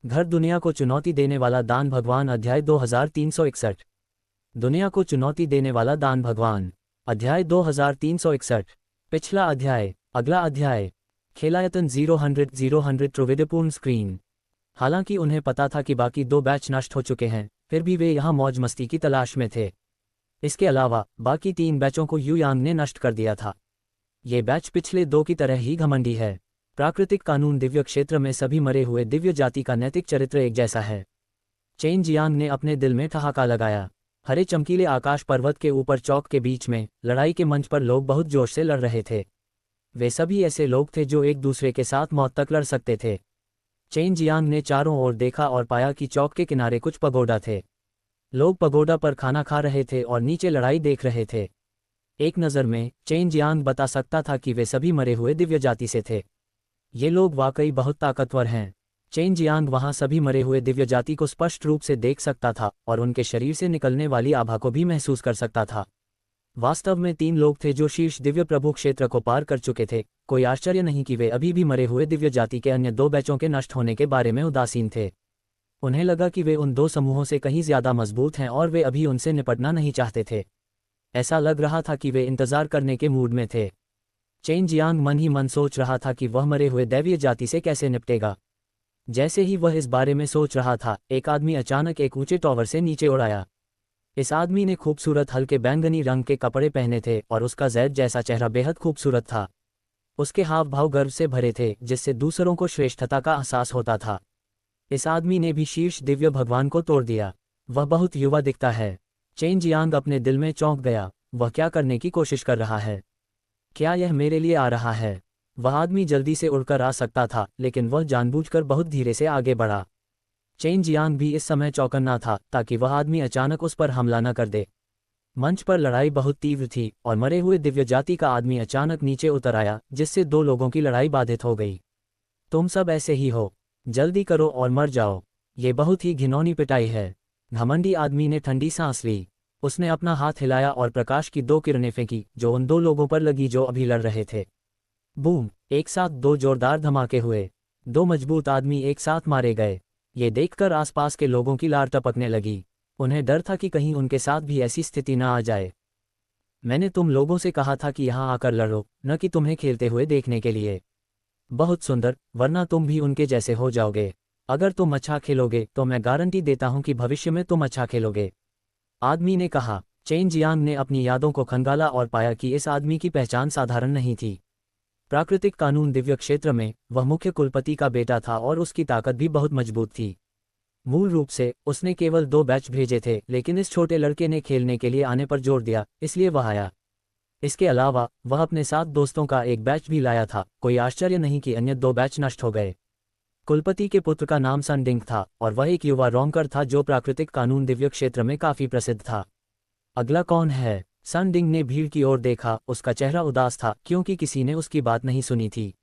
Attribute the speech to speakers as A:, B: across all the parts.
A: घर दुनिया को चुनौती देने वाला दान भगवान अध्याय 2361। दुनिया को चुनौती देने वाला दान भगवान अध्याय 2361। पिछला अध्याय। अगला अध्याय। खेलायतन 0 त्रिविधपूर्ण स्क्रीन। हालांकि उन्हें पता था कि बाकी दो बैच नष्ट हो चुके हैं, फिर भी वे यहाँ मौज मस्ती की तलाश में थे। इसके अलावा बाकी 3 बैचों को युयांग ने नष्ट कर दिया था। ये बैच पिछले 2 की तरह ही घमंडी है। प्राकृतिक कानून दिव्य क्षेत्र में सभी मरे हुए दिव्य जाति का नैतिक चरित्र एक जैसा है। चेन जियांग ने अपने दिल में ठहाका लगाया। हरे चमकीले आकाश पर्वत के ऊपर चौक के बीच में लड़ाई के मंच पर लोग बहुत जोश से लड़ रहे थे। वे सभी ऐसे लोग थे जो एक दूसरे के साथ मौत तक लड़ सकते थे। चेन जियांग ने चारों ओर देखा और पाया कि चौक के किनारे कुछ पगोडा थे। लोग पगोडा पर खाना खा रहे थे और नीचे लड़ाई देख रहे थे। एक नज़र में चेन जियांग बता सकता था कि वे सभी मरे हुए दिव्य जाति से थे। ये लोग वाकई बहुत ताकतवर हैं। चेन जियांग वहां सभी मरे हुए दिव्य जाति को स्पष्ट रूप से देख सकता था और उनके शरीर से निकलने वाली आभा को भी महसूस कर सकता था। वास्तव में 3 लोग थे जो शीर्ष दिव्य प्रभु क्षेत्र को पार कर चुके थे। कोई आश्चर्य नहीं कि वे अभी भी मरे हुए दिव्य जाति के अन्य 2 बैचों के नष्ट होने के बारे में उदासीन थे। उन्हें लगा कि वे उन 2 समूहों से कहीं ज्यादा मजबूत हैं और वे अभी उनसे निपटना नहीं चाहते थे। ऐसा लग रहा था कि वे इंतजार करने के मूड में थे। चेन जियांग मन ही मन सोच रहा था कि वह मरे हुए दैवीय जाति से कैसे निपटेगा। जैसे ही वह इस बारे में सोच रहा था, एक आदमी अचानक एक ऊंचे टॉवर से नीचे उड़ आया। इस आदमी ने खूबसूरत हल्के बैंगनी रंग के कपड़े पहने थे और उसका जैद जैसा चेहरा बेहद खूबसूरत था। उसके हाव भाव गर्व से भरे थे, जिससे दूसरों को श्रेष्ठता का एहसास होता था। इस आदमी ने भी शीर्ष दिव्य भगवान को तोड़ दिया। वह बहुत युवा दिखता है। चेन जियांग अपने दिल में चौंक गया। वह क्या करने की कोशिश कर रहा है? क्या यह मेरे लिए आ रहा है? वह आदमी जल्दी से उड़कर आ सकता था, लेकिन वह जानबूझकर बहुत धीरे से आगे बढ़ा। चेन जियांग भी इस समय चौकन्ना था ताकि वह आदमी अचानक उस पर हमला न कर दे। मंच पर लड़ाई बहुत तीव्र थी और मरे हुए दिव्य जाति का आदमी अचानक नीचे उतर आया, जिससे 2 लोगों की लड़ाई बाधित हो गई। तुम सब ऐसे ही हो, जल्दी करो और मर जाओ। ये बहुत ही घिनौनी पिटाई है। घमंडी आदमी ने ठंडी सांस ली। उसने अपना हाथ हिलाया और प्रकाश की 2 किरणें फेंकी जो उन 2 लोगों पर लगी जो अभी लड़ रहे थे। बूम! एक साथ 2 जोरदार धमाके हुए। 2 मजबूत आदमी एक साथ मारे गए। ये देखकर आसपास के लोगों की लार टपकने लगी। उन्हें डर था कि कहीं उनके साथ भी ऐसी स्थिति न आ जाए। मैंने तुम लोगों से कहा था कि यहाँ आकर लड़ो, न कि तुम्हें खेलते हुए देखने के लिए। बहुत सुंदर, वरना तुम भी उनके जैसे हो जाओगे। अगर तुम अच्छा खेलोगे तो मैं गारंटी देता हूँ कि भविष्य में तुम अच्छा खेलोगे, आदमी ने कहा। चेन जियांग ने अपनी यादों को खंगाला और पाया कि इस आदमी की पहचान साधारण नहीं थी। प्राकृतिक कानून दिव्य क्षेत्र में वह मुख्य कुलपति का बेटा था और उसकी ताकत भी बहुत मजबूत थी। मूल रूप से उसने केवल 2 बैच भेजे थे, लेकिन इस छोटे लड़के ने खेलने के लिए आने पर जोर दिया, इसलिए वह आया। इसके अलावा वह अपने साथ दोस्तों का एक बैच भी लाया था। कोई आश्चर्य नहीं कि अन्य 2 बैच नष्ट हो गए। कुलपति के पुत्र का नाम सन डिंग था और वह एक युवा रॉन्कर था जो प्राकृतिक कानून दिव्य क्षेत्र में काफी प्रसिद्ध था। अगला कौन है? सन डिंग ने भीड़ की ओर देखा। उसका चेहरा उदास था क्योंकि किसी ने उसकी बात नहीं सुनी थी।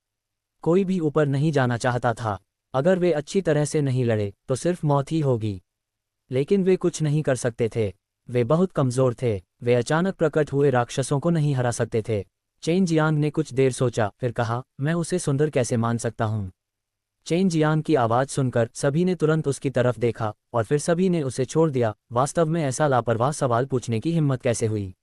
A: कोई भी ऊपर नहीं जाना चाहता था। अगर वे अच्छी तरह से नहीं लड़े तो सिर्फ मौत ही होगी। लेकिन वे कुछ नहीं कर सकते थे। वे बहुत कमजोर थे। वे अचानक प्रकट हुए राक्षसों को नहीं हरा सकते थे। चेन जियांग ने कुछ देर सोचा, फिर कहा, मैं उसे सुंदर कैसे मान सकता हूँ? चेन जियांग की आवाज़ सुनकर सभी ने तुरंत उसकी तरफ देखा और फिर सभी ने उसे छोड़ दिया। वास्तव में ऐसा लापरवाह सवाल पूछने की हिम्मत कैसे हुई?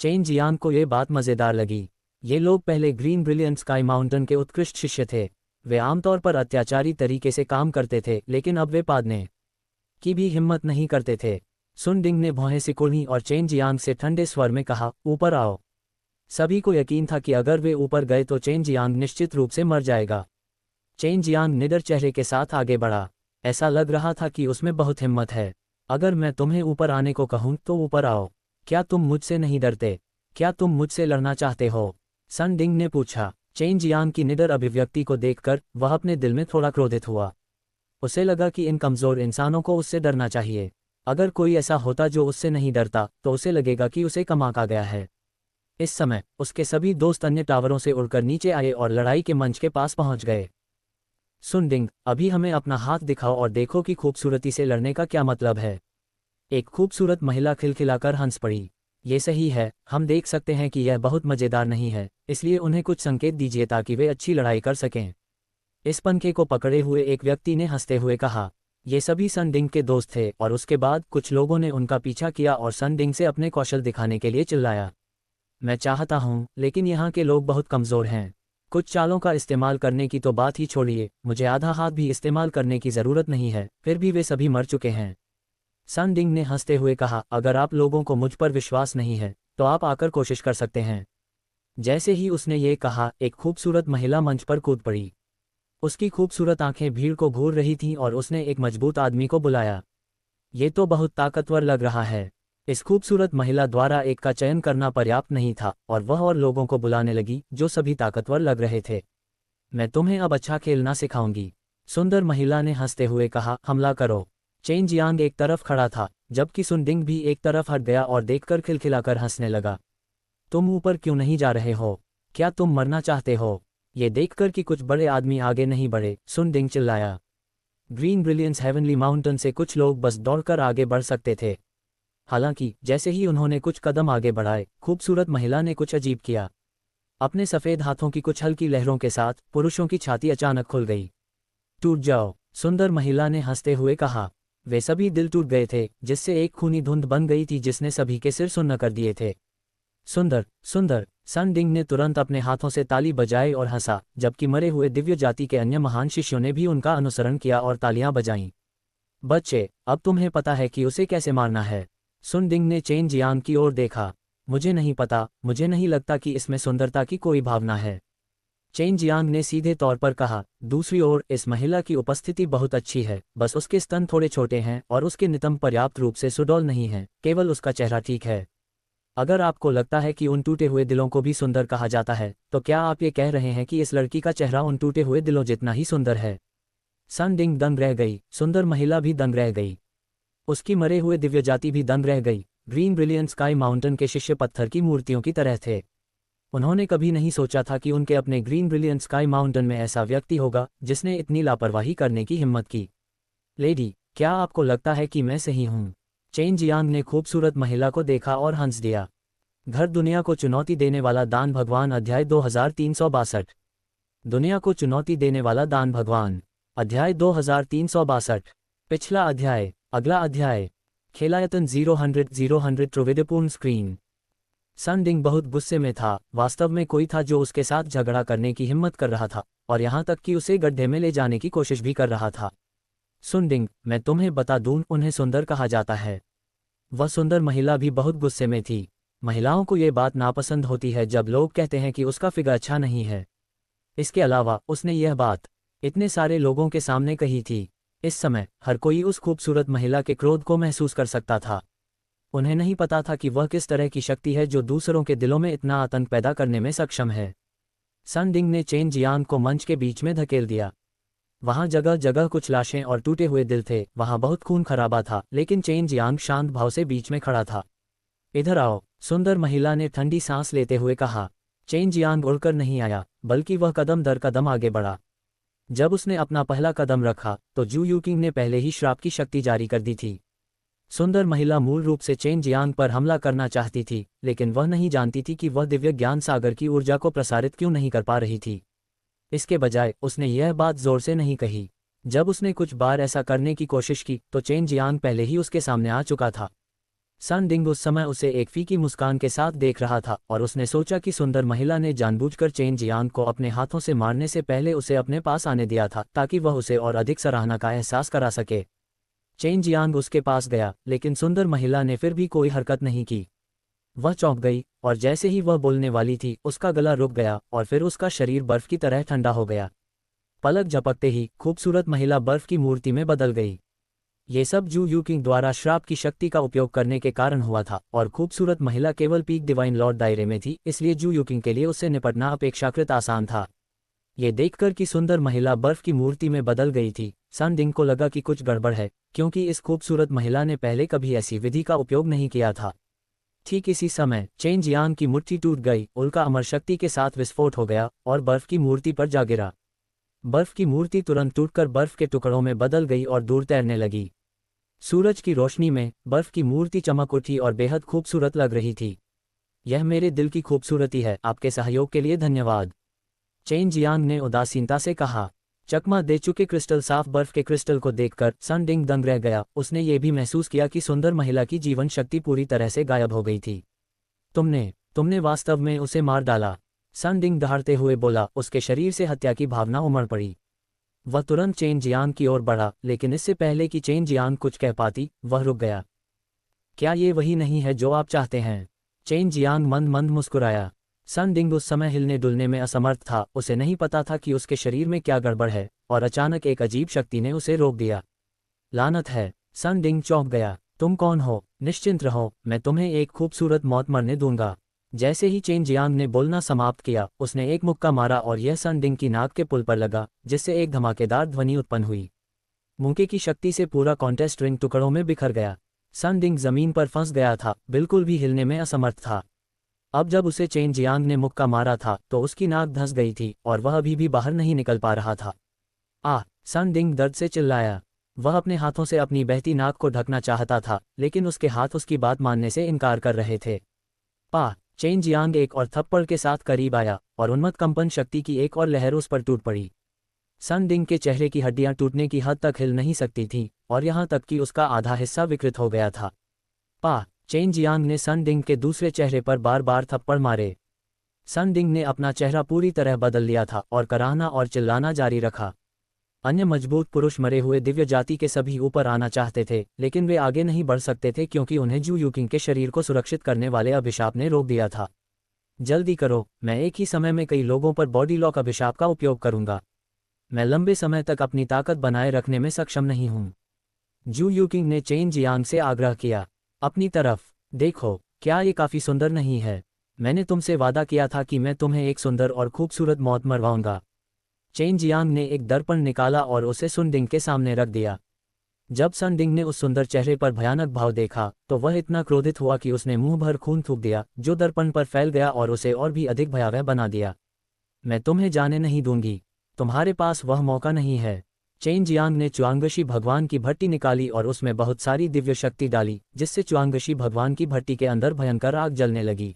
A: चेन जियांग को ये बात मज़ेदार लगी। ये लोग पहले ग्रीन ब्रिलियंट स्काई माउंटेन के उत्कृष्ट शिष्य थे। वे आमतौर पर अत्याचारी तरीके से काम करते थे, लेकिन अब वे पादने की भी हिम्मत नहीं करते थे। सुन डिंग ने भौहें सिकुड़ी और चेन जियांग से ठंडे स्वर में कहा, ऊपर आओ। सभी को यकीन था कि अगर वे ऊपर गए तो चेन जियांग निश्चित रूप से मर जाएगा। चेन जियांग निडर चेहरे के साथ आगे बढ़ा। ऐसा लग रहा था कि उसमें बहुत हिम्मत है। अगर मैं तुम्हें ऊपर आने को कहूँ तो ऊपर आओ। क्या तुम मुझसे नहीं डरते? क्या तुम मुझसे लड़ना चाहते हो? सन डिंग ने पूछा। चेन जियांग की निडर अभिव्यक्ति को देखकर वह अपने दिल में थोड़ा क्रोधित हुआ। उसे लगा कि इन कमजोर इंसानों को उससे डरना चाहिए। अगर कोई ऐसा होता जो उससे नहीं डरता तो उसे लगेगा कि उसे कम आंका गया है। इस समय उसके सभी दोस्त अन्य टावरों से उड़कर नीचे आए और लड़ाई के मंच के पास पहुंच गए। सुन डिंग, अभी हमें अपना हाथ दिखाओ और देखो कि खूबसूरती से लड़ने का क्या मतलब है। एक खूबसूरत महिला खिलखिलाकर हंस पड़ी। ये सही है, हम देख सकते हैं कि यह बहुत मज़ेदार नहीं है, इसलिए उन्हें कुछ संकेत दीजिए ताकि वे अच्छी लड़ाई कर सकें। इस पंखे को पकड़े हुए एक व्यक्ति ने हंसते हुए कहा। ये सभी सन डिंग के दोस्त थे और उसके बाद कुछ लोगों ने उनका पीछा किया और सन डिंग से अपने कौशल दिखाने के लिए चिल्लाया। मैं चाहता हूँ, लेकिन यहाँ के लोग बहुत कमज़ोर हैं। कुछ चालों का इस्तेमाल करने की तो बात ही छोड़िए, मुझे आधा हाथ भी इस्तेमाल करने की ज़रूरत नहीं है, फिर भी वे सभी मर चुके हैं। सन डिंग ने हंसते हुए कहा, अगर आप लोगों को मुझ पर विश्वास नहीं है तो आप आकर कोशिश कर सकते हैं। जैसे ही उसने ये कहा, एक खूबसूरत महिला मंच पर कूद पड़ी। उसकी खूबसूरत आंखें भीड़ को घूर रही थीं और उसने एक मजबूत आदमी को बुलाया। ये तो बहुत ताकतवर लग रहा है। इस खूबसूरत महिला द्वारा एक का चयन करना पर्याप्त नहीं था और वह और लोगों को बुलाने लगी जो सभी ताकतवर लग रहे थे। मैं तुम्हें अब अच्छा खेलना सिखाऊंगी, सुंदर महिला ने हंसते हुए कहा। हमला करो। चेन जियांग एक तरफ खड़ा था, जबकि सुन डिंग भी एक तरफ हट गया और देखकर खिलखिलाकर हंसने लगा। तुम ऊपर क्यों नहीं जा रहे हो? क्या तुम मरना चाहते हो? ये देखकर कि कुछ बड़े आदमी आगे नहीं बढ़े, सुन डिंग चिल्लाया। ग्रीन ब्रिलियंस हेवनली माउंटेन से कुछ लोग बस दौड़कर आगे बढ़ सकते थे। हालांकि जैसे ही उन्होंने कुछ कदम आगे बढ़ाए, खूबसूरत महिला ने कुछ अजीब किया। अपने सफ़ेद हाथों की कुछ हल्की लहरों के साथ पुरुषों की छाती अचानक खुल गई। टूट जाओ, सुंदर महिला ने हंसते हुए कहा। वे सभी दिल टूट गए थे, जिससे एक खूनी धुंध बन गई थी जिसने सभी के सिर सुन्न कर दिए थे। सुंदर, सुंदर, सन डिंग ने तुरंत अपने हाथों से ताली बजाई और हंसा, जबकि मरे हुए दिव्य जाति के अन्य महान शिष्यों ने भी उनका अनुसरण किया और तालियां बजाईं। बच्चे, अब तुम्हें पता है कि उसे कैसे मारना है। सुन डिंग ने चेन जियांग की ओर देखा। मुझे नहीं पता, मुझे नहीं लगता कि इसमें सुंदरता की कोई भावना है, चेन जियांग ने सीधे तौर पर कहा। दूसरी ओर इस महिला की उपस्थिति बहुत अच्छी है, बस उसके स्तन थोड़े छोटे हैं और उसके नितंब पर्याप्त रूप से सुडौल नहीं हैं, केवल उसका चेहरा ठीक है। अगर आपको लगता है कि उन टूटे हुए दिलों को भी सुंदर कहा जाता है, तो क्या आप ये कह रहे हैं कि इस लड़की का चेहरा उन टूटे हुए दिलों जितना ही सुंदर है? सन डिंग दंग रह गई, सुंदर महिला भी दंग रह गई। उसकी मरे हुए दिव्य जाति भी दंग रह गई। ग्रीन ब्रिलियंट स्काई माउंटेन के शिष्य पत्थर की मूर्तियों की तरह थे। उन्होंने कभी नहीं सोचा था कि उनके अपने ग्रीन ब्रिलियंट स्काई माउंटेन में ऐसा व्यक्ति होगा जिसने इतनी लापरवाही करने की हिम्मत की। लेडी, क्या आपको लगता है कि मैं सही हूँ? चेन जियांग ने खूबसूरत महिला को देखा और हंस दिया। घर दुनिया को चुनौती देने वाला दान भगवान अध्याय 2362। दुनिया को चुनौती देने वाला दान भगवान अध्याय 2362। पिछला अध्याय। अगला अध्याय। खेलायतन 0 त्रिविधपूर्ण स्क्रीन। सन डिंग बहुत गुस्से में था। वास्तव में कोई था जो उसके साथ झगड़ा करने की हिम्मत कर रहा था और यहाँ तक कि उसे गड्ढे में ले जाने की कोशिश भी कर रहा था। सुन डिंग, मैं तुम्हें बता दूं, उन्हें सुंदर कहा जाता है। वह सुंदर महिला भी बहुत गुस्से में थी। महिलाओं को ये बात नापसंद होती है जब लोग कहते हैं कि उसका फिगर अच्छा नहीं है। इसके अलावा उसने यह बात इतने सारे लोगों के सामने कही थी। इस समय हर कोई उस खूबसूरत महिला के क्रोध को महसूस कर सकता था। उन्हें नहीं पता था कि वह किस तरह की शक्ति है जो दूसरों के दिलों में इतना आतंक पैदा करने में सक्षम है। सन डिंग ने चेन जियांग को मंच के बीच में धकेल दिया। वहां जगह जगह कुछ लाशें और टूटे हुए दिल थे, वहां बहुत खून खराबा था, लेकिन चेन जियांग शांत भाव से बीच में खड़ा था। इधर आओ, सुंदर महिला ने ठंडी सांस लेते हुए कहा। चेन जियांग उड़कर नहीं आया, बल्कि वह कदम दर कदम आगे बढ़ा। जब उसने अपना पहला कदम रखा तो जू यूकिंग ने पहले ही श्राप की शक्ति जारी कर दी थी। सुंदर महिला मूल रूप से चेन जियांग पर हमला करना चाहती थी, लेकिन वह नहीं जानती थी कि वह दिव्य ज्ञान सागर की ऊर्जा को प्रसारित क्यों नहीं कर पा रही थी। इसके बजाय उसने यह बात जोर से नहीं कही। जब उसने कुछ बार ऐसा करने की कोशिश की तो चेन जियांग पहले ही उसके सामने आ चुका था। सन डिंग उस समय उसे एक फीकी मुस्कान के साथ देख रहा था और उसने सोचा कि सुंदर महिला ने जानबूझकर चेन जियांग को अपने हाथों से मारने से पहले उसे अपने पास आने दिया था ताकि वह उसे और अधिक सराहना का एहसास करा सके। चेन जियांग उसके पास गया, लेकिन सुंदर महिला ने फिर भी कोई हरकत नहीं की। वह चौंक गई और जैसे ही वह बोलने वाली थी उसका गला रुक गया और फिर उसका शरीर बर्फ की तरह ठंडा हो गया। पलक झपकते ही खूबसूरत महिला बर्फ की मूर्ति में बदल गई। ये सब जू यूकिंग द्वारा श्राप की शक्ति का उपयोग करने के कारण हुआ था और खूबसूरत महिला केवल पीक डिवाइन लॉर्ड दायरे में थी, इसलिए जू यूकिंग के लिए उससे निपटना अपेक्षाकृत आसान था। ये देखकर कि सुंदर महिला बर्फ की मूर्ति में बदल गई थी, सन डिंग को लगा कि कुछ गड़बड़ है, क्योंकि इस खूबसूरत महिला ने पहले कभी ऐसी विधि का उपयोग नहीं किया था। ठीक इसी समय चेन जियांग की मुट्ठी टूट गई, उल्का अमर शक्ति के साथ विस्फोट हो गया और बर्फ की मूर्ति पर जा गिरा। बर्फ की मूर्ति तुरंत टूटकर बर्फ के टुकड़ों में बदल गई और दूर तैरने लगी। सूरज की रोशनी में बर्फ की मूर्ति चमक उठी और बेहद खूबसूरत लग रही थी। यह मेरे दिल की खूबसूरती है, आपके सहयोग के लिए धन्यवाद, चेन जियांग ने उदासीनता से कहा। चकमा दे चुके क्रिस्टल साफ बर्फ के क्रिस्टल को देखकर सन डिंग दंग रह गया। उसने ये भी महसूस किया कि सुंदर महिला की जीवन शक्ति पूरी तरह से गायब हो गई थी। तुमने वास्तव में उसे मार डाला, सन डिंग दहाड़ते हुए बोला। उसके शरीर से हत्या की भावना उमड़ पड़ी। वह तुरंत चेन जियांग की ओर बढ़ा, लेकिन इससे पहले कि चेन जियांग कुछ कह पाती, वह रुक गया। क्या ये वही नहीं है जो आप चाहते हैं? चेन जियांग मंद मंद मुस्कुराया। सन डिंग उस समय हिलने डुलने में असमर्थ था। उसे नहीं पता था कि उसके शरीर में क्या गड़बड़ है, और अचानक एक अजीब शक्ति ने उसे रोक दिया। लानत है, सन डिंग चौंक गया। तुम कौन हो? निश्चिंत रहो, मैं तुम्हें एक खूबसूरत मौत मरने दूंगा। जैसे ही चेन जियांग ने बोलना समाप्त किया, उसने एक मुक्का मारा और यह सन डिंग की नाक के पुल पर लगा, जिससे एक धमाकेदार ध्वनि उत्पन्न हुई। मुक्के की शक्ति से पूरा कॉन्टेस्ट रिंग टुकड़ों में बिखर गया। सन डिंग जमीन पर फंस गया था, बिल्कुल भी हिलने में असमर्थ था। अब जब उसे चेन जियांग ने मुक्का मारा था तो उसकी नाक धंस गई थी और वह अभी भी बाहर नहीं निकल पा रहा था। सन डिंग दर्द से चिल्लाया। वह अपने हाथों से अपनी बहती नाक को ढकना चाहता था, लेकिन उसके हाथ उसकी बात मानने से इनकार कर रहे थे। चेन जियांग एक और थप्पड़ के साथ करीब आया और उन्मत्त कंपन शक्ति की एक और लहर उस पर टूट पड़ी। सन डिंग के चेहरे की हड्डियां टूटने की हद तक हिल नहीं सकती थीं, और यहां तक कि उसका आधा हिस्सा विकृत हो गया था। चेन जियांग ने सन डिंग के दूसरे चेहरे पर बार बार थप्पड़ मारे। सन डिंग ने अपना चेहरा पूरी तरह बदल लिया था और कराहना और चिल्लाना जारी रखा। अन्य मजबूत पुरुष मरे हुए दिव्य जाति के सभी ऊपर आना चाहते थे, लेकिन वे आगे नहीं बढ़ सकते थे क्योंकि उन्हें जू यूकिंग के शरीर को सुरक्षित करने वाले अभिशाप ने रोक दिया था। जल्दी करो, मैं एक ही समय में कई लोगों पर बॉडी लॉक अभिशाप का उपयोग करूंगा। मैं लंबे समय तक अपनी ताकत बनाए रखने में सक्षम नहीं हूं। जू यूकिंग ने चेन जियांग से आग्रह किया। अपनी तरफ देखो, क्या ये काफी सुंदर नहीं है? मैंने तुमसे वादा किया था कि मैं तुम्हें एक सुंदर और खूबसूरत मौत मरवाऊंगा। चेन जियांग ने एक दर्पण निकाला और उसे सन डिंग के सामने रख दिया। जब सन डिंग ने उस सुंदर चेहरे पर भयानक भाव देखा तो वह इतना क्रोधित हुआ कि उसने मुंह भर खून थूक दिया, जो दर्पण पर फैल गया और उसे और भी अधिक भयावह बना दिया। मैं तुम्हें जाने नहीं दूंगी, तुम्हारे पास वह मौका नहीं है। चेन जियांग ने च्वांगशी भगवान की भट्टी निकाली और उसमें बहुत सारी दिव्य शक्ति डाली, जिससे च्वांगशी भगवान की भट्टी के अंदर भयंकर आग जलने लगी।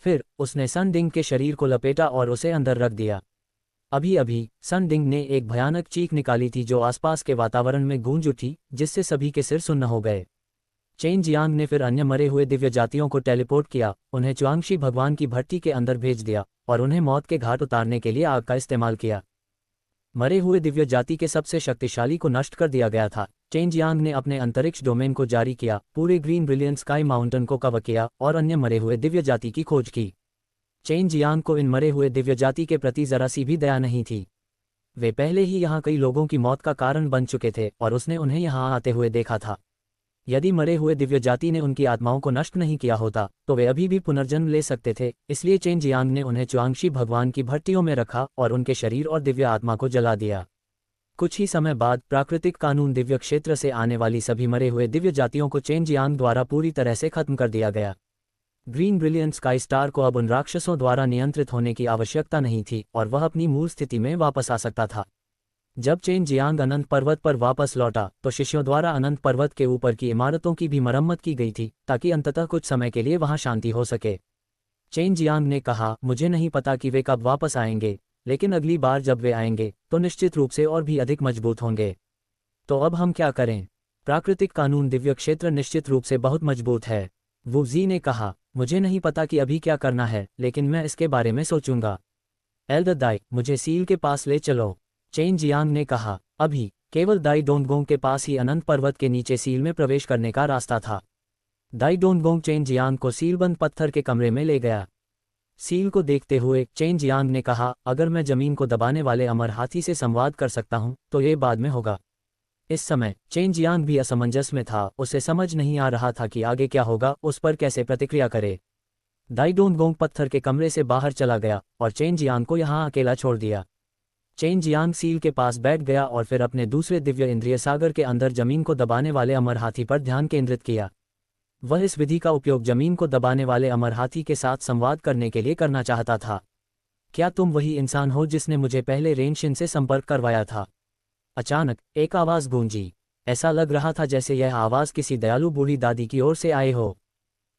A: फिर उसने सन डिंग के शरीर को लपेटा और उसे अंदर रख दिया। अभी अभी सन डिंग ने एक भयानक चीख निकाली थी जो आसपास के वातावरण में गूंज उठी, जिससे सभी के सिर सुन्न हो गए। चेन जियांग ने फिर अन्य मरे हुए दिव्य जातियों को टेलीपोर्ट किया, उन्हें च्वांगशी भगवान की भट्टी के अंदर भेज दिया और उन्हें मौत के घाट उतारने के लिए आग का इस्तेमाल किया। मरे हुए दिव्य जाति के सबसे शक्तिशाली को नष्ट कर दिया गया था। चेन जियांग ने अपने अंतरिक्ष डोमेन को जारी किया, पूरे ग्रीन ब्रिलियंट स्काई माउंटेन को कवर किया और अन्य मरे हुए दिव्य जाति की खोज की। चेन जियांग को इन मरे हुए दिव्य जाति के प्रति जरा सी भी दया नहीं थी। वे पहले ही यहाँ कई लोगों की मौत का कारण बन चुके थे और उसने उन्हें यहाँ आते हुए देखा था। यदि मरे हुए दिव्य जाति ने उनकी आत्माओं को नष्ट नहीं किया होता तो वे अभी भी पुनर्जन्म ले सकते थे, इसलिए चेन जियांग ने उन्हें च्वांगशी भगवान की भट्टियों में रखा और उनके शरीर और दिव्य आत्मा को जला दिया। कुछ ही समय बाद प्राकृतिक कानून दिव्य क्षेत्र से आने वाली सभी मरे हुए दिव्य जातियों को चेन जियांग द्वारा पूरी तरह से खत्म कर दिया गया। ग्रीन ब्रिलियंट स्काई स्टार को अब उन राक्षसों द्वारा नियंत्रित होने की आवश्यकता नहीं थी और वह अपनी मूल स्थिति में वापस आ सकता था। जब चेन जियांग अनंत पर्वत पर वापस लौटा तो शिष्यों द्वारा अनंत पर्वत के ऊपर की इमारतों की भी मरम्मत की गई थी, ताकि अंततः कुछ समय के लिए वहां शांति हो सके। चेन जियांग ने कहा, मुझे नहीं पता कि वे कब वापस आएंगे, लेकिन अगली बार जब वे आएंगे तो निश्चित रूप से और भी अधिक मजबूत होंगे। तो अब हम क्या करें? प्राकृतिक कानून दिव्य क्षेत्र निश्चित रूप से बहुत मजबूत है, वू जी ने कहा। मुझे नहीं पता कि अभी क्या करना है, लेकिन मैं इसके बारे में सोचूंगा। एल्डर दाई, मुझे सील के पास ले चलो, चेन जियांग ने कहा। अभी केवल दाई डोंगगोंग के पास ही अनंत पर्वत के नीचे सील में प्रवेश करने का रास्ता था। दाई डोंगगोंग चेन जियांग को सीलबंद पत्थर के कमरे में ले गया। सील को देखते हुए चेन जियांग ने कहा, अगर मैं जमीन को दबाने वाले अमर हाथी से संवाद कर सकता हूं तो ये बाद में होगा। इस समय चेन जियांग भी असमंजस में था, उसे समझ नहीं आ रहा था कि आगे क्या होगा, उस पर कैसे प्रतिक्रिया करे। दाई डोंगगोंग पत्थर के कमरे से बाहर चला गया और चेन जियांग को यहां अकेला छोड़ दिया। चेन जियांग सील के पास बैठ गया और फिर अपने दूसरे दिव्य इंद्रिय सागर के अंदर जमीन को दबाने वाले अमर हाथी पर ध्यान केंद्रित किया। वह इस विधि का उपयोग जमीन को दबाने वाले अमर हाथी के साथ संवाद करने के लिए करना चाहता था। क्या तुम वही इंसान हो जिसने मुझे पहले रेनशिन से संपर्क करवाया था? अचानक एक आवाज गूंजी। ऐसा लग रहा था जैसे यह आवाज किसी दयालु बूढ़ी दादी की ओर से आए हो।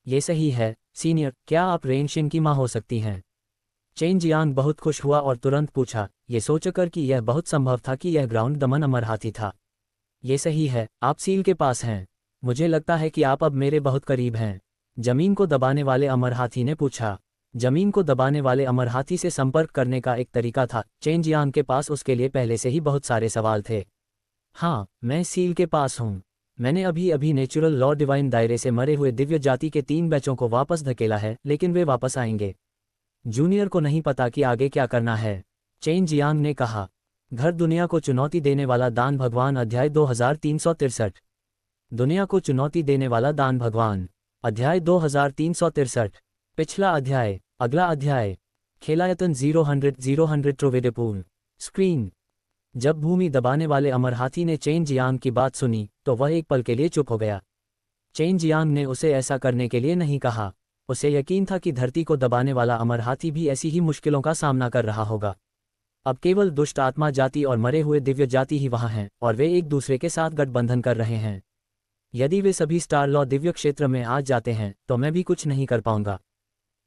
A: ये सही है सीनियर, क्या आप रेनशिन की मां हो सकती हैं? चेन जियांग बहुत खुश हुआ और तुरंत पूछा, ये सोचकर कि यह बहुत संभव था कि यह ग्राउंड दमन अमर हाथी था। ये सही है, आप सील के पास हैं। मुझे लगता है कि आप अब मेरे बहुत करीब हैं। जमीन को दबाने वाले अमर हाथी ने पूछा। जमीन को दबाने वाले अमर हाथी से संपर्क करने का एक तरीका था। चेन जियांग के पास उसके लिए पहले से ही बहुत सारे सवाल थे। हाँ, मैं सील के पास हूँ। मैंने अभी अभी नेचुरल लॉ डिवाइन दायरे से मरे हुए दिव्य जाति के 3 बैचों को वापस धकेला है, लेकिन वे वापस आएंगे। जूनियर को नहीं पता कि आगे क्या करना है, चेन जियांग ने कहा। घर दुनिया को चुनौती देने वाला दान भगवान अध्याय 2363। दुनिया को चुनौती देने वाला दान भगवान अध्याय 2363। पिछला अध्याय। अगला अध्याय। खेलायतन 000 ट्रोवेडेपूल स्क्रीन। जब भूमि दबाने वाले अमर हाथी ने चेन जियांग की बात सुनी तो वह एक पल के लिए चुप हो गया। चेन जियांग ने उसे ऐसा करने के लिए नहीं कहा। उसे यकीन था कि धरती को दबाने वाला अमर हाथी भी ऐसी ही मुश्किलों का सामना कर रहा होगा। अब केवल दुष्ट आत्मा जाति और मरे हुए दिव्य जाति ही वहां हैं और वे एक दूसरे के साथ गठबंधन कर रहे हैं। यदि वे सभी स्टार लॉ दिव्य क्षेत्र में आ जाते हैं तो मैं भी कुछ नहीं कर पाऊंगा।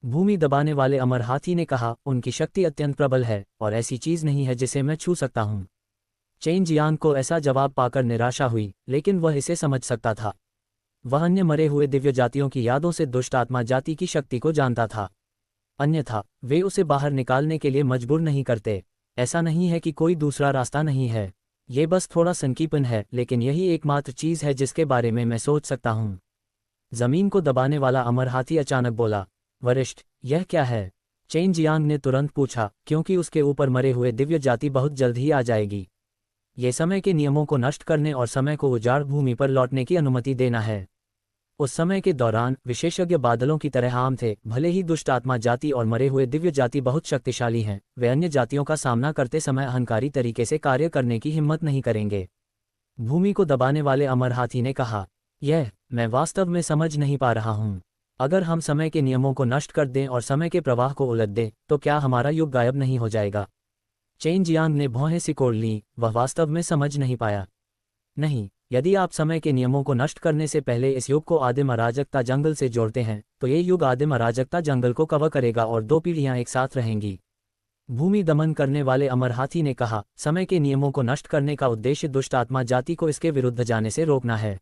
A: भूमि दबाने वाले अमर हाथी ने कहा, उनकी शक्ति अत्यंत प्रबल है और ऐसी चीज नहीं है जिसे मैं छू सकता हूं। चेन जियांग को ऐसा जवाब पाकर निराशा हुई, लेकिन वह इसे समझ सकता था। वह अन्य मरे हुए दिव्य जातियों की यादों से दुष्ट आत्मा जाति की शक्ति को जानता था। अन्यथा वे उसे बाहर निकालने के लिए मजबूर नहीं करते। ऐसा नहीं है कि कोई दूसरा रास्ता नहीं है, ये बस थोड़ा संकीपन है, लेकिन यही एकमात्र चीज है जिसके बारे में मैं सोच सकता हूं। जमीन को दबाने वाला अमर हाथी अचानक बोला, वरिष्ठ, यह क्या है? चेन जियांग ने तुरंत पूछा, क्योंकि उसके ऊपर मरे हुए दिव्य जाति बहुत जल्द ही आ जाएगी। ये समय के नियमों को नष्ट करने और समय को उजाड़ भूमि पर लौटने की अनुमति देना है। उस समय के दौरान विशेषज्ञ बादलों की तरह आम थे। भले ही दुष्ट आत्मा जाति और मरे हुए दिव्य जाति बहुत शक्तिशाली हैं, वे अन्य जातियों का सामना करते समय अहंकारी तरीके से कार्य करने की हिम्मत नहीं करेंगे। भूमि को दबाने वाले अमर हाथी ने कहा, यह मैं वास्तव में समझ नहीं पा रहा हूँ। अगर हम समय के नियमों को नष्ट कर दें और समय के प्रवाह को उलट दें तो क्या हमारा युग गायब नहीं हो जाएगा? चेन जियांग ने भौहें सिकोड़ लीं। वह वास्तव में समझ नहीं पाया। नहीं, यदि आप समय के नियमों को नष्ट करने से पहले इस युग को आदिम अराजकता जंगल से जोड़ते हैं तो ये युग आदिम अराजकता जंगल को कवर करेगा और 2 पीढ़ियां एक साथ रहेंगी। भूमि दमन करने वाले अमर हाथी ने कहा, समय के नियमों को नष्ट करने का उद्देश्य दुष्ट आत्मा जाति को इसके विरुद्ध जाने से रोकना है।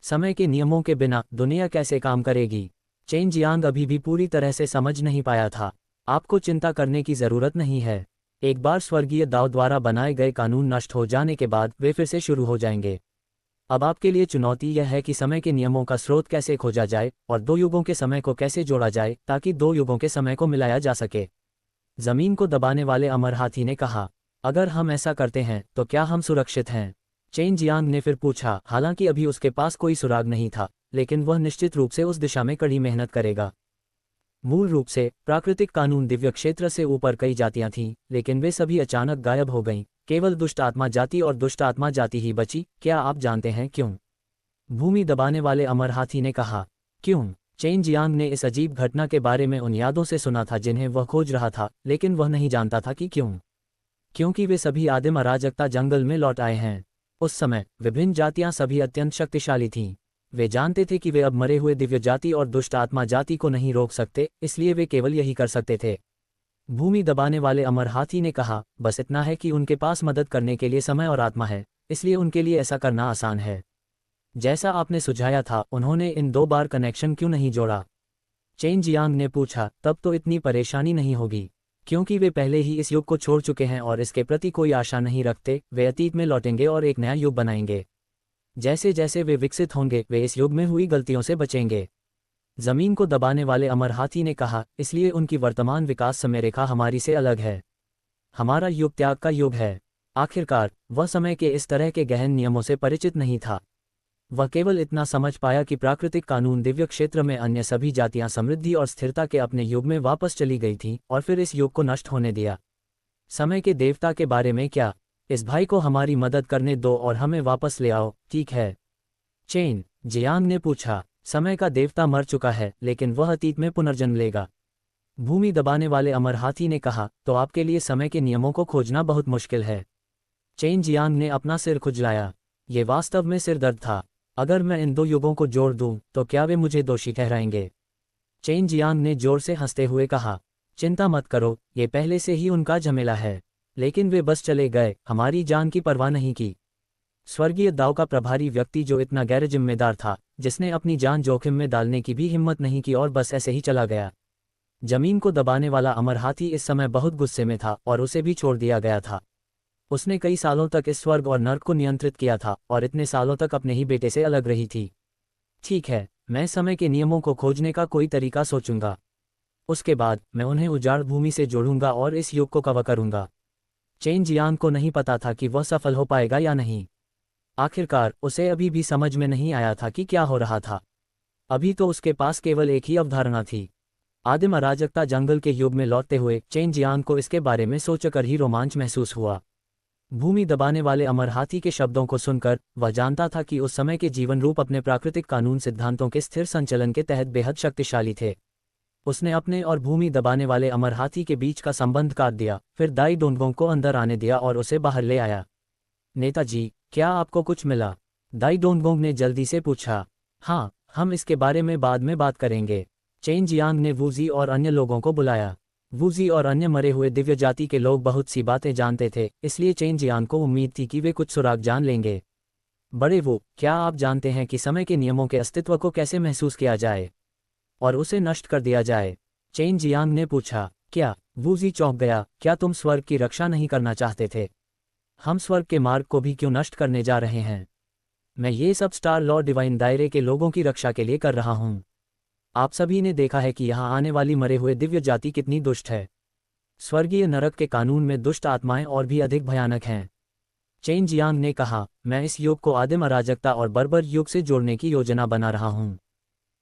A: समय के नियमों के बिना दुनिया कैसे काम करेगी? चेन जियांग अभी भी पूरी तरह से समझ नहीं पाया था। आपको चिंता करने की जरूरत नहीं है। एक बार स्वर्गीय दाव द्वारा बनाए गए कानून नष्ट हो जाने के बाद वे फिर से शुरू हो जाएंगे। अब आपके लिए चुनौती यह है कि समय के नियमों का स्रोत कैसे खोजा जाए और 2 युगों के समय को कैसे जोड़ा जाए ताकि 2 युगों के समय को मिलाया जा सके। जमीन को दबाने वाले अमर हाथी ने कहा, अगर हम ऐसा करते हैं तो क्या हम सुरक्षित हैं? चेन जियांग ने फिर पूछा। हालांकि अभी उसके पास कोई सुराग नहीं था, लेकिन वह निश्चित रूप से उस दिशा में कड़ी मेहनत करेगा। मूल रूप से प्राकृतिक कानून दिव्य क्षेत्र से ऊपर कई जातियां थीं, लेकिन वे सभी अचानक गायब हो गईं। केवल दुष्ट आत्मा जाति और दुष्ट आत्मा जाति ही बची। क्या आप जानते हैं क्यों? भूमि दबाने वाले अमर हाथी ने कहा। क्यों? चेन जियांग ने इस अजीब घटना के बारे में उन यादों से सुना था जिन्हें वह खोज रहा था, लेकिन वह नहीं जानता था कि क्यों। क्योंकि वे सभी आदिम अराजकता जंगल में लौट आए हैं। उस समय विभिन्न जातियां सभी अत्यंत शक्तिशाली थीं। वे जानते थे कि वे अब मरे हुए दिव्य जाति और दुष्ट आत्मा जाति को नहीं रोक सकते, इसलिए वे केवल यही कर सकते थे। भूमि दबाने वाले अमर हाथी ने कहा, बस इतना है कि उनके पास मदद करने के लिए समय और आत्मा है, इसलिए उनके लिए ऐसा करना आसान है। जैसा आपने सुझाया था, उन्होंने इन 2 बार कनेक्शन क्यों नहीं जोड़ा? चेन जियांग ने पूछा। तब तो इतनी परेशानी नहीं होगी, क्योंकि वे पहले ही इस युग को छोड़ चुके हैं और इसके प्रति कोई आशा नहीं रखते। वे अतीत में लौटेंगे और एक नया युग बनाएंगे। जैसे जैसे वे विकसित होंगे वे इस युग में हुई गलतियों से बचेंगे। जमीन को दबाने वाले अमर हाथी ने कहा, इसलिए उनकी वर्तमान विकास समय रेखा हमारी से अलग है। हमारा युग त्याग का युग है। आखिरकार वह समय के इस तरह के गहन नियमों से परिचित नहीं था। वह केवल इतना समझ पाया कि प्राकृतिक कानून दिव्य क्षेत्र में अन्य सभी जातियां समृद्धि और स्थिरता के अपने युग में वापस चली गई थीं और फिर इस युग को नष्ट होने दिया। समय के देवता के बारे में क्या? इस भाई को हमारी मदद करने दो और हमें वापस ले आओ, ठीक है? चेन जियांग ने पूछा। समय का देवता मर चुका है, लेकिन वह अतीत में पुनर्जन्म लेगा। भूमि दबाने वाले अमर हाथी ने कहा, तो आपके लिए समय के नियमों को खोजना बहुत मुश्किल है। चेन जियांग ने अपना सिर खुजलाया। ये वास्तव में सिरदर्द था। अगर मैं इन 2 युगों को जोड़ दूं तो क्या वे मुझे दोषी ठहराएंगे? चेन जियांग ने जोर से हंसते हुए कहा। चिंता मत करो, ये पहले से ही उनका झमेला है। लेकिन वे बस चले गए, हमारी जान की परवाह नहीं की। स्वर्गीय दाव का प्रभारी व्यक्ति जो इतना गैर जिम्मेदार था, जिसने अपनी जान जोखिम में डालने की भी हिम्मत नहीं की और बस ऐसे ही चला गया। जमीन को दबाने वाला अमर हाथी इस समय बहुत गुस्से में था और उसे भी छोड़ दिया गया था। उसने कई सालों तक इस स्वर्ग और नर्क को नियंत्रित किया था और इतने सालों तक अपने ही बेटे से अलग रही थी। ठीक है, मैं समय के नियमों को खोजने का कोई तरीका सोचूंगा। उसके बाद मैं उन्हें उजाड़ भूमि से जोड़ूंगा और इस युग को कवर करूंगा। चेन जियांग को नहीं पता था कि वह सफल हो पाएगा या नहीं। आखिरकार उसे अभी भी समझ में नहीं आया था कि क्या हो रहा था। अभी तो उसके पास केवल एक ही अवधारणा थी। आदिम अराजकता जंगल के युग में लौटते हुए चेन जियांग को इसके बारे में सोचकर ही रोमांच महसूस हुआ। भूमि दबाने वाले अमर हाथी के शब्दों को सुनकर वह जानता था कि उस समय के जीवन रूप अपने प्राकृतिक कानून सिद्धांतों के स्थिर संचलन के तहत बेहद शक्तिशाली थे। उसने अपने और भूमि दबाने वाले अमर हाथी के बीच का संबंध काट दिया, फिर दाई डोंगोंग को अंदर आने दिया और उसे बाहर ले आया। नेताजी, क्या आपको कुछ मिला? दाई डोंगोंग ने जल्दी से पूछा। हाँ, हम इसके बारे में बाद में बात करेंगे। चेन जियांग ने वूजी और अन्य लोगों को बुलाया। वूजी और अन्य मरे हुए दिव्य जाति के लोग बहुत सी बातें जानते थे, इसलिए चेन जियांग को उम्मीद थी कि वे कुछ सुराग जान लेंगे। बड़े वो, क्या आप जानते हैं कि समय के नियमों के अस्तित्व को कैसे महसूस किया जाए और उसे नष्ट कर दिया जाए? चेन जियांग ने पूछा। क्या? वूजी चौंक गया। क्या तुम स्वर्ग की रक्षा नहीं करना चाहते थे? हम स्वर्ग के मार्ग को भी क्यों नष्ट करने जा रहे हैं? मैं ये सब स्टार लॉ डिवाइन दायरे के लोगों की रक्षा के लिए कर रहा हूँ। आप सभी ने देखा है कि यहाँ आने वाली मरे हुए दिव्य जाति कितनी दुष्ट है। स्वर्गीय नरक के कानून में दुष्ट आत्माएं और भी अधिक भयानक हैं। चेन जियांग ने कहा, मैं इस युग को आदिम अराजकता और बर्बर युग से जोड़ने की योजना बना रहा हूँ।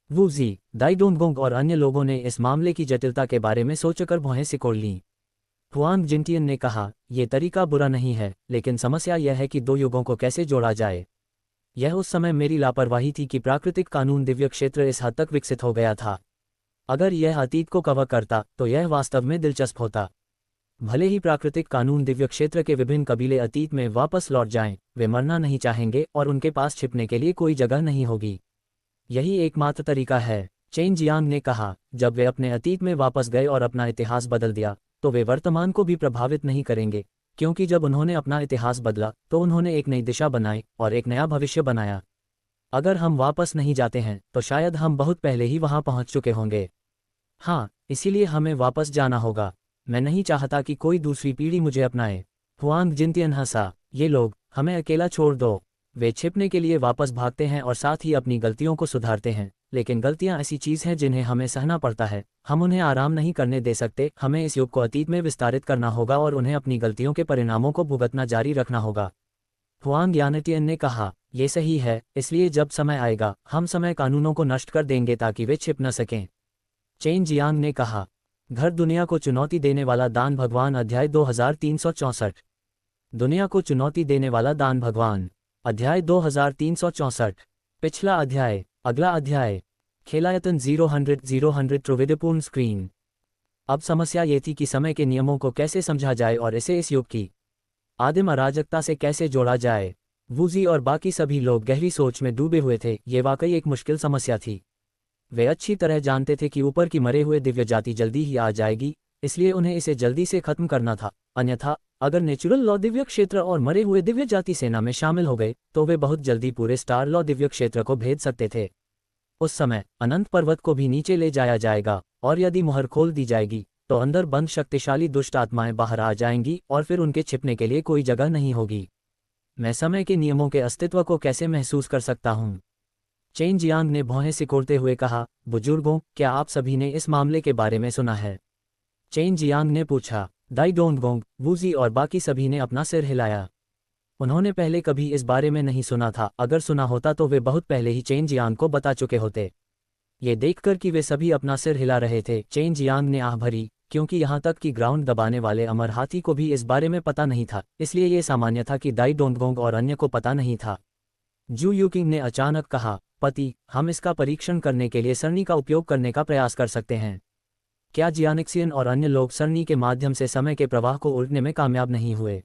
A: वूजी, दाई डोंगोंग और अन्य लोगों ने इस मामले की जटिलता के बारे में सोचकर भौहें सिकोड़ लीं। हुआंग जिनटियन ने कहा, यह तरीका बुरा नहीं है, लेकिन समस्या यह है कि दो युगों को कैसे जोड़ा जाए। यह उस समय मेरी लापरवाही थी कि प्राकृतिक कानून दिव्य क्षेत्र इस हद तक विकसित हो गया था। अगर यह अतीत को कवर करता तो यह वास्तव में दिलचस्प होता। भले ही प्राकृतिक कानून दिव्य क्षेत्र के विभिन्न कबीले अतीत में वापस लौट जाएं, वे मरना नहीं चाहेंगे और उनके पास छिपने के लिए कोई जगह नहीं होगी। यही एकमात्र तरीका है। चेन जियांग ने कहा, जब वे अपने अतीत में वापस गए और अपना इतिहास बदल दिया, तो वे वर्तमान को भी प्रभावित नहीं करेंगे, क्योंकि जब उन्होंने अपना इतिहास बदला तो उन्होंने एक नई दिशा बनाई और एक नया भविष्य बनाया। अगर हम वापस नहीं जाते हैं तो शायद हम बहुत पहले ही वहां पहुंच चुके होंगे। हाँ, इसीलिए हमें वापस जाना होगा। मैं नहीं चाहता कि कोई दूसरी पीढ़ी मुझे अपनाए। हुआंग जिनटियन हंसा। ये लोग, हमें अकेला छोड़ दो। वे छिपने के लिए वापस भागते हैं और साथ ही अपनी गलतियों को सुधारते हैं, लेकिन गलतियां ऐसी चीज हैं जिन्हें हमें सहना पड़ता है। हम उन्हें आराम नहीं करने दे सकते। हमें इस युग को अतीत में विस्तारित करना होगा और उन्हें अपनी गलतियों के परिणामों को भुगतना जारी रखना होगा। हुआंग यानटियन ने कहा, ये सही है, इसलिए जब समय आएगा हम समय कानूनों को नष्ट कर देंगे ताकि वे छिप न सकें। चेन जियांग ने कहा। घर दुनिया को चुनौती देने वाला दान भगवान अध्याय 2364। दुनिया को चुनौती देने वाला दान भगवान अध्याय 2364। पिछला अध्याय। अगला अध्याय। खेलायतन 000 त्रिविधपूर्ण स्क्रीन। अब समस्या ये थी कि समय के नियमों को कैसे समझा जाए और इसे इस युग की आदिम अराजकता से कैसे जोड़ा जाए। वूजी और बाकी सभी लोग गहरी सोच में डूबे हुए थे। ये वाकई एक मुश्किल समस्या थी। वे अच्छी तरह जानते थे कि ऊपर की मरे हुए दिव्य जाति जल्दी ही आ जाएगी, इसलिए उन्हें इसे जल्दी से खत्म करना था। अन्यथा अगर नेचुरल लॉ दिव्य क्षेत्र और मरे हुए दिव्य जाति सेना में शामिल हो गए तो वे बहुत जल्दी पूरे स्टार लॉ दिव्य क्षेत्र को भेज सकते थे। उस समय अनंत पर्वत को भी नीचे ले जाया जाएगा और यदि मुहर खोल दी जाएगी तो अंदर बंद शक्तिशाली दुष्ट आत्माएं बाहर आ जाएंगी और फिर उनके छिपने के लिए कोई जगह नहीं होगी। मैं समय के नियमों के अस्तित्व को कैसे महसूस कर सकता हूँ? चेन जियांग ने भौहें सिकोड़ते हुए कहा, बुजुर्गों, क्या आप सभी ने इस मामले के बारे में सुना है? चेन जियांग ने पूछा। दाई डोंगोंग, वूजी और बाकी सभी ने अपना सिर हिलाया। उन्होंने पहले कभी इस बारे में नहीं सुना था। अगर सुना होता तो वे बहुत पहले ही चेन जियांग को बता चुके होते। ये देखकर कि वे सभी अपना सिर हिला रहे थे, चेन जियांग ने आह भरी, क्योंकि यहाँ तक कि ग्राउंड दबाने वाले अमर हाथी को भी इस बारे में पता नहीं था, इसलिए ये सामान्य था कि दाई डोंगोंग और अन्य को पता नहीं था। जू यूकिंग ने अचानक कहा, पति, हम इसका परीक्षण करने के लिए सरनी का उपयोग करने का प्रयास कर सकते हैं। क्या जियानिक्सियन और अन्य लोग सरनी के माध्यम से समय के प्रवाह को उलटने में कामयाब नहीं हुए?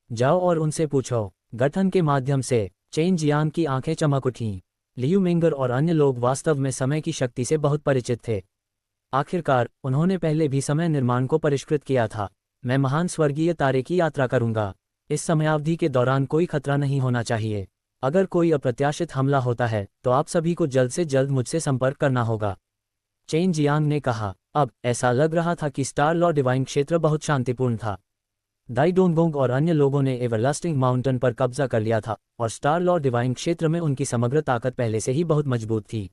A: जाओ और उनसे पूछो। गठन के माध्यम से। चेन जियांग की आंखें चमक उठीं। लियू मिंगर और अन्य लोग वास्तव में समय की शक्ति से बहुत परिचित थे। आखिरकार उन्होंने पहले भी समय निर्माण को परिष्कृत किया था। मैं महान स्वर्गीय तारे की यात्रा करूंगा। इस समयावधि के दौरान कोई खतरा नहीं होना चाहिए। अगर कोई अप्रत्याशित हमला होता है तो आप सभी को जल्द से जल्द मुझसे संपर्क करना होगा। चेन जियांग ने कहा। अब ऐसा लग रहा था कि स्टार लॉ डिवाइन क्षेत्र बहुत शांतिपूर्ण था। दाई डोंगोंग और अन्य लोगों ने एवरलास्टिंग माउंटेन पर कब्जा कर लिया था और स्टार लॉ डिवाइन क्षेत्र में उनकी समग्र ताकत पहले से ही बहुत मजबूत थी।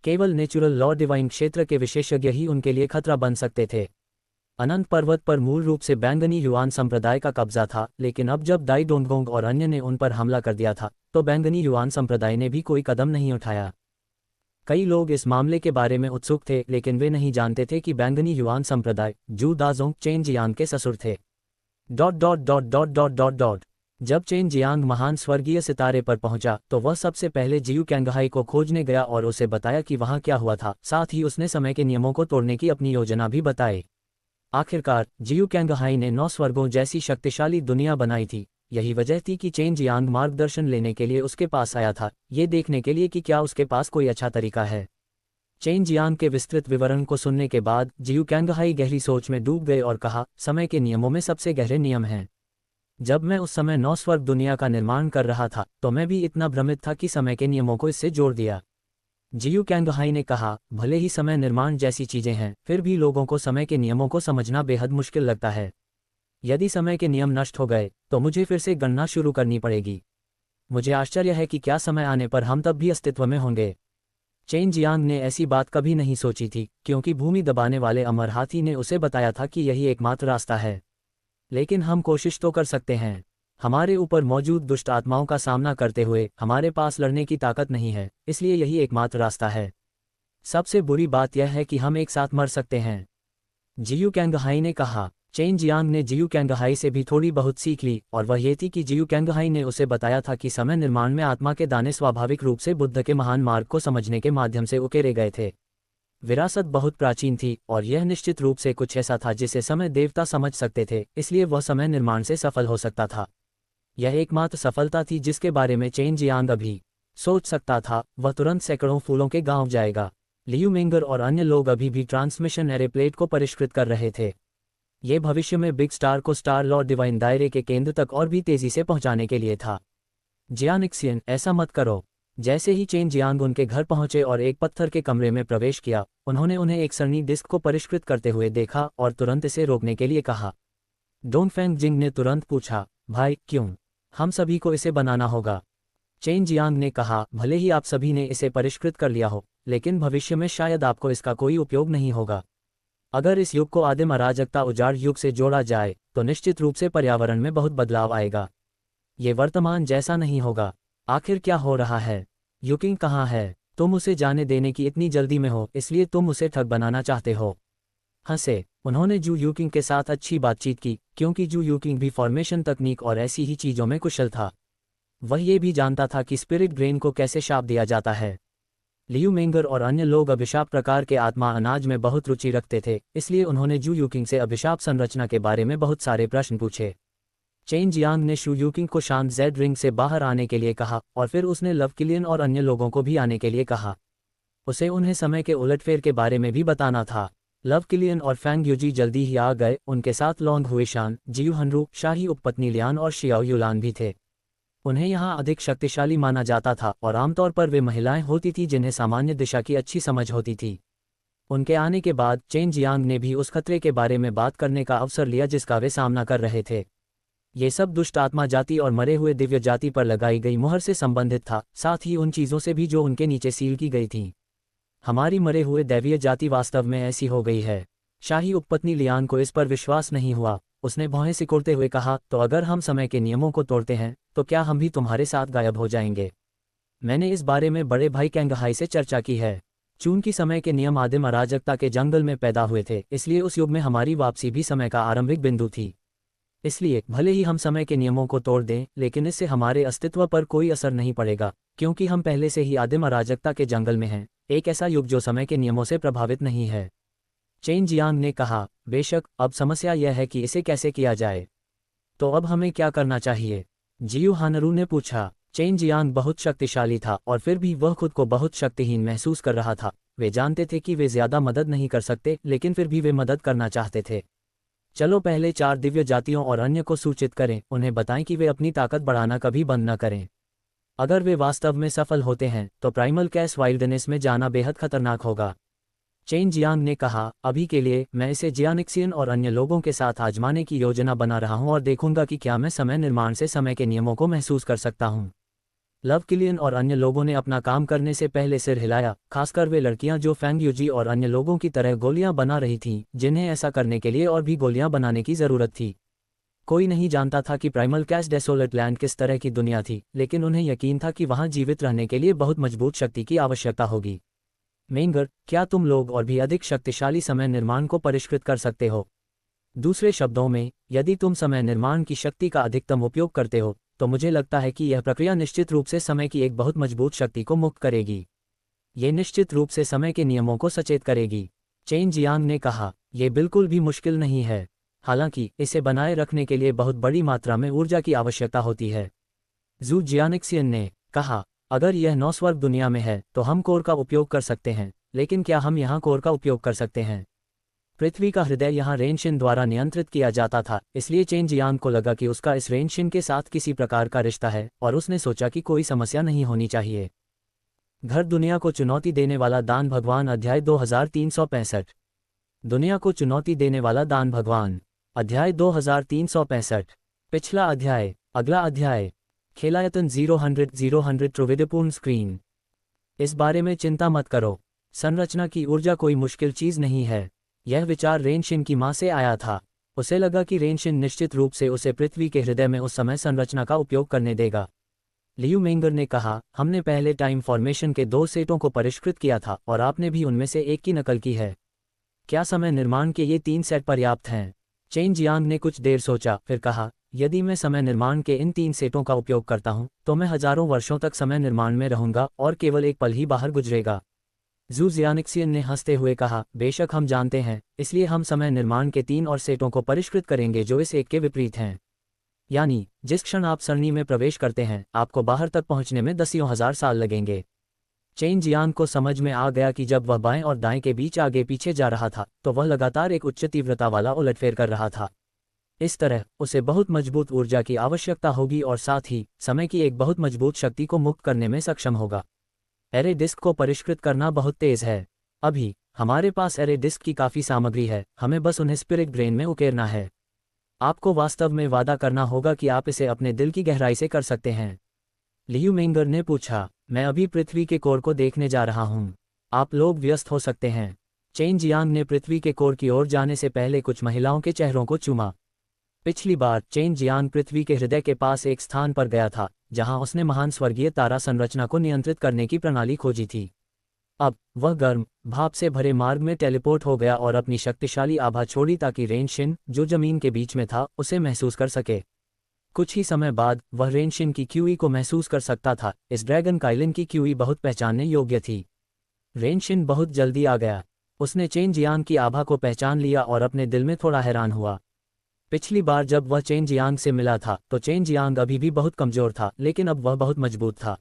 A: केवल नेचुरल लॉ डिवाइन क्षेत्र के विशेषज्ञ ही उनके लिए खतरा बन सकते थे। अनंत पर्वत पर मूल रूप से बैंगनी युआन संप्रदाय का कब्जा था, लेकिन अब जब दाई डोंगोंग और अन्य ने उन पर हमला कर दिया था तो बैंगनी युआन संप्रदाय ने भी कोई कदम नहीं उठाया। कई लोग इस मामले के बारे में उत्सुक थे, लेकिन वे नहीं जानते थे कि बैंगनी युआन संप्रदाय जू दाजोंग चेन जियांग के ससुर थे। जब चेन जियांग महान स्वर्गीय सितारे पर पहुंचा तो वह सबसे पहले जियू कैंगहाई को खोजने गया और उसे बताया कि वहां क्या हुआ था। साथ ही उसने समय के नियमों को तोड़ने की अपनी योजना भी बताई। आखिरकार जियू कैंगहाई ने 9 स्वर्गों जैसी शक्तिशाली दुनिया बनाई थी। यही वजह थी कि चेन जियांग मार्गदर्शन लेने के लिए उसके पास आया था, ये देखने के लिए कि क्या उसके पास कोई अच्छा तरीका है। चेन जियांग के विस्तृत विवरण को सुनने के बाद जियू कैंगहाई गहरी सोच में डूब गए और कहा, समय के नियमों में सबसे गहरे नियम हैं। जब मैं उस समय 9 स्वर्ग दुनिया का निर्माण कर रहा था तो मैं भी इतना भ्रमित था कि समय के नियमों को इससे जोड़ दिया। जियू कैंगहाई ने कहा, भले ही समय निर्माण जैसी चीजें हैं, फिर भी लोगों को समय के नियमों को समझना बेहद मुश्किल लगता है। यदि समय के नियम नष्ट हो गए तो मुझे फिर से गणना शुरू करनी पड़ेगी। मुझे आश्चर्य है कि क्या समय आने पर हम तब भी अस्तित्व में होंगे। चेन जियांग ने ऐसी बात कभी नहीं सोची थी, क्योंकि भूमि दबाने वाले अमर हाथी ने उसे बताया था कि यही एकमात्र रास्ता है। लेकिन हम कोशिश तो कर सकते हैं। हमारे ऊपर मौजूद दुष्ट आत्माओं का सामना करते हुए हमारे पास लड़ने की ताकत नहीं है, इसलिए यही एकमात्र रास्ता है। सबसे बुरी बात यह है कि हम एक साथ मर सकते हैं, जियू कैंगहाई ने कहा। चेन जियांग ने जियू कैंगहाई से भी थोड़ी बहुत सीख ली, और वह ये थी कि जियू कैंगहाई ने उसे बताया था कि समय निर्माण में आत्मा के दाने स्वाभाविक रूप से बुद्ध के महान मार्ग को समझने के माध्यम से उकेरे गए थे। विरासत बहुत प्राचीन थी और यह निश्चित रूप से कुछ ऐसा था जिसे समय देवता समझ सकते थे, इसलिए वह समय निर्माण से सफल हो सकता था। यह एकमात्र सफलता थी जिसके बारे में चेन जियांग अभी सोच सकता था। वह तुरंत सैकड़ों फूलों के गांव जाएगा। लियू मेंगर और अन्य लोग अभी भी ट्रांसमिशन एरे प्लेट को परिष्कृत कर रहे थे। ये भविष्य में बिग स्टार को स्टार लॉ डिवाइन दायरे के केंद्र तक और भी तेजी से पहुंचाने के लिए था। जियानिक्सियन, ऐसा मत करो। जैसे ही चेन जियांग उनके घर पहुंचे और एक पत्थर के कमरे में प्रवेश किया, उन्होंने उन्हें एक सरनी डिस्क को परिष्कृत करते हुए देखा और तुरंत इसे रोकने के लिए कहा। डोंगफेंग जिंग ने तुरंत पूछा, भाई क्यों? हम सभी को इसे बनाना होगा। चेन जियांग ने कहा, भले ही आप सभी ने इसे परिष्कृत कर लिया हो, लेकिन भविष्य में शायद आपको इसका कोई उपयोग नहीं होगा। अगर इस युग को आदिम अराजकता उजाड़ युग से जोड़ा जाए तो निश्चित रूप से पर्यावरण में बहुत बदलाव आएगा। ये वर्तमान जैसा नहीं होगा। आखिर क्या हो रहा है? युकिंग कहाँ है? तुम उसे जाने देने की इतनी जल्दी में हो, इसलिए तुम उसे ठग बनाना चाहते हो। हंसे। उन्होंने जू यूकिंग के साथ अच्छी बातचीत की, क्योंकि जू यूकिंग भी फॉर्मेशन तकनीक और ऐसी ही चीज़ों में कुशल था। वह ये भी जानता था कि स्पिरिट ग्रेन को कैसे शाप दिया जाता है। लियू मेंगर और अन्य लोग अभिशाप प्रकार के आत्मा अनाज में बहुत रुचि रखते थे, इसलिए उन्होंने जू यूकिंग से अभिशाप संरचना के बारे में बहुत सारे प्रश्न पूछे। चेन जियांग ने शू यूकिंग को शांत जेड रिंग से बाहर आने के लिए कहा और फिर उसने लव किलियन और अन्य लोगों को भी आने के लिए कहा। उसे उन्हें समय के उलटफेर के बारे में भी बताना था। लव किलियन और फैंग यूजी जल्दी ही आ गए। उनके साथ लोंग हुएशान, जियू हनरू, शाही उपपत्नी लियान और शियाओ युलान भी थे। उन्हें यहाँ अधिक शक्तिशाली माना जाता था और आमतौर पर वे महिलाएं होती थीं जिन्हें सामान्य दिशा की अच्छी समझ होती थी। उनके आने के बाद चेन जियांग ने भी उस खतरे के बारे में बात करने का अवसर लिया जिसका वे सामना कर रहे थे। ये सब दुष्ट आत्मा जाति और मरे हुए दिव्य जाति पर लगाई गई मुहर से संबंधित था, साथ ही उन चीज़ों से भी जो उनके नीचे सील की गई थीं। हमारी मरे हुए दैवीय जाति वास्तव में ऐसी हो गई है। शाही उपपत्नी लियान को इस पर विश्वास नहीं हुआ। उसने भौहें सिकोड़ते हुए कहा, तो अगर हम समय के नियमों को तोड़ते हैं तो क्या हम भी तुम्हारे साथ गायब हो जाएंगे? मैंने इस बारे में बड़े भाई कैंगहाई से चर्चा की है। चूंकि समय के नियम आदिम अराजकता के जंगल में पैदा हुए थे, इसलिए उस युग में हमारी वापसी भी समय का आरंभिक बिंदु थी। इसलिए भले ही हम समय के नियमों को तोड़ दें, लेकिन इससे हमारे अस्तित्व पर कोई असर नहीं पड़ेगा, क्योंकि हम पहले से ही आदिम अराजकता के जंगल में हैं, एक ऐसा युग जो समय के नियमों से प्रभावित नहीं है। चेन जियांग ने कहा, बेशक, अब समस्या यह है कि इसे कैसे किया जाए। तो अब हमें क्या करना चाहिए? जियू हानरू ने पूछा। चेन जियांग बहुत शक्तिशाली था और फिर भी वह खुद को बहुत शक्तिहीन महसूस कर रहा था, वे जानते थे कि वे ज्यादा मदद नहीं कर सकते, लेकिन फिर भी वे मदद करना चाहते थे। चलो पहले 4 दिव्य जातियों और अन्य को सूचित करें, उन्हें बताएं कि वे अपनी ताकत बढ़ाना कभी बंद न करें। अगर वे वास्तव में सफल होते हैं तो प्राइमल कैश वाइल्डनेस में जाना बेहद खतरनाक होगा। चेन जियांग ने कहा, अभी के लिए मैं इसे जियानिक्सियन और अन्य लोगों के साथ आजमाने की योजना बना रहा हूं और देखूंगा कि क्या मैं समय निर्माण से समय के नियमों को महसूस कर सकता हूं। लव किलियन और अन्य लोगों ने अपना काम करने से पहले सिर हिलाया, खासकर वे लड़कियां जो फैंग यूजी और अन्य लोगों की तरह गोलियां बना रही थीं, जिन्हें ऐसा करने के लिए और भी गोलियां बनाने की जरूरत थी। कोई नहीं जानता था कि प्राइमल कैश डेसोलेट लैंड किस तरह की दुनिया थी, लेकिन उन्हें यकीन था कि वहां जीवित रहने के लिए बहुत मजबूत शक्ति की आवश्यकता होगी। मेंगर, क्या तुम लोग और भी अधिक शक्तिशाली समय निर्माण को परिष्कृत कर सकते हो? दूसरे शब्दों में, यदि तुम समय निर्माण की शक्ति का अधिकतम उपयोग करते हो, तो मुझे लगता है कि यह प्रक्रिया निश्चित रूप से समय की एक बहुत मजबूत शक्ति को मुक्त करेगी। ये निश्चित रूप से समय के नियमों को सचेत करेगी। चेन जियांग ने कहा, यह बिल्कुल भी मुश्किल नहीं है। हालांकि इसे बनाए रखने के लिए बहुत बड़ी मात्रा में ऊर्जा की आवश्यकता होती है। जू जियानिक्सियन ने कहा, अगर यह 9 स्वर्ग दुनिया में है तो हम कोर का उपयोग कर सकते हैं, लेकिन क्या हम यहाँ कोर का उपयोग कर सकते हैं? पृथ्वी का हृदय यहाँ रेनशिन द्वारा नियंत्रित किया जाता था, इसलिए चेन जियांग को लगा कि उसका इस रेनशिन के साथ किसी प्रकार का रिश्ता है, और उसने सोचा कि कोई समस्या नहीं होनी चाहिए। घर दुनिया को चुनौती देने वाला दान भगवान अध्याय 2365। दुनिया को चुनौती देने वाला दान भगवान अध्याय 2365। पिछला अध्याय। अगला अध्याय। खेलायतन 0 त्रिविधपूर्ण स्क्रीन। इस बारे में चिंता मत करो। संरचना की ऊर्जा कोई मुश्किल चीज नहीं है। यह विचार रेनशिन की मां से आया था। उसे लगा कि रेनशिन निश्चित रूप से उसे पृथ्वी के हृदय में उस समय संरचना का उपयोग करने देगा। लियू मेंगर ने कहा, हमने पहले टाइम फॉर्मेशन के 2 सेटों को परिष्कृत किया था और आपने भी उनमें से एक की नकल की है। क्या समय निर्माण के ये 3 सेट पर्याप्त हैं? चेन जियांग ने कुछ देर सोचा, फिर कहा, यदि मैं समय निर्माण के इन 3 सेटों का उपयोग करता हूं, तो मैं हजारों वर्षों तक समय निर्माण में रहूंगा और केवल एक पल ही बाहर गुजरेगा। जू जियानिक्सियन ने हंसते हुए कहा, बेशक हम जानते हैं, इसलिए हम समय निर्माण के 3 और सेटों को परिष्कृत करेंगे जो इस एक के विपरीत हैं। यानी जिस क्षण आप सरणी में प्रवेश करते हैं, आपको बाहर तक पहुंचने में दसियों हजार साल लगेंगे। चेन जियांग को समझ में आ गया कि जब वह बाएं और दाएं के बीच आगे पीछे जा रहा था, तो वह लगातार एक उच्च तीव्रता वाला उलटफेर कर रहा था। इस तरह उसे बहुत मजबूत ऊर्जा की आवश्यकता होगी और साथ ही समय की एक बहुत मजबूत शक्ति को मुक्त करने में सक्षम होगा। एरे डिस्क को परिष्कृत करना बहुत तेज है। अभी हमारे पास एरे डिस्क की काफ़ी सामग्री है, हमें बस उन्हें स्पिरिट ब्रेन में उकेरना है। आपको वास्तव में वादा करना होगा कि आप इसे अपने दिल की गहराई से कर सकते हैं। लियू मेंगर ने पूछा, मैं अभी पृथ्वी के कोर को देखने जा रहा हूँ। आप लोग व्यस्त हो सकते हैं। चेन जियांग ने पृथ्वी के कोर की ओर जाने से पहले कुछ महिलाओं के चेहरों को चूमा। पिछली बार चेन जियांग पृथ्वी के हृदय के पास एक स्थान पर गया था, जहां उसने महान स्वर्गीय तारा संरचना को नियंत्रित करने की प्रणाली खोजी थी। अब वह गर्म भाप से भरे मार्ग में टेलीपोर्ट हो गया और अपनी शक्तिशाली आभा छोड़ी ताकि रेनशिन, जो जमीन के बीच में था, उसे महसूस कर सके। कुछ ही समय बाद वह रेनशिन की क्यूई को महसूस कर सकता था। इस ड्रैगन काइलिन की क्यूई बहुत पहचानने योग्य थी। रेनशिन बहुत जल्दी आ गया। उसने चेन जियांग की आभा को पहचान लिया और अपने दिल में थोड़ा हैरान हुआ। पिछली बार जब वह चेन जियांग से मिला था तो चेन जियांग अभी भी बहुत कमजोर था, लेकिन अब वह बहुत मजबूत था।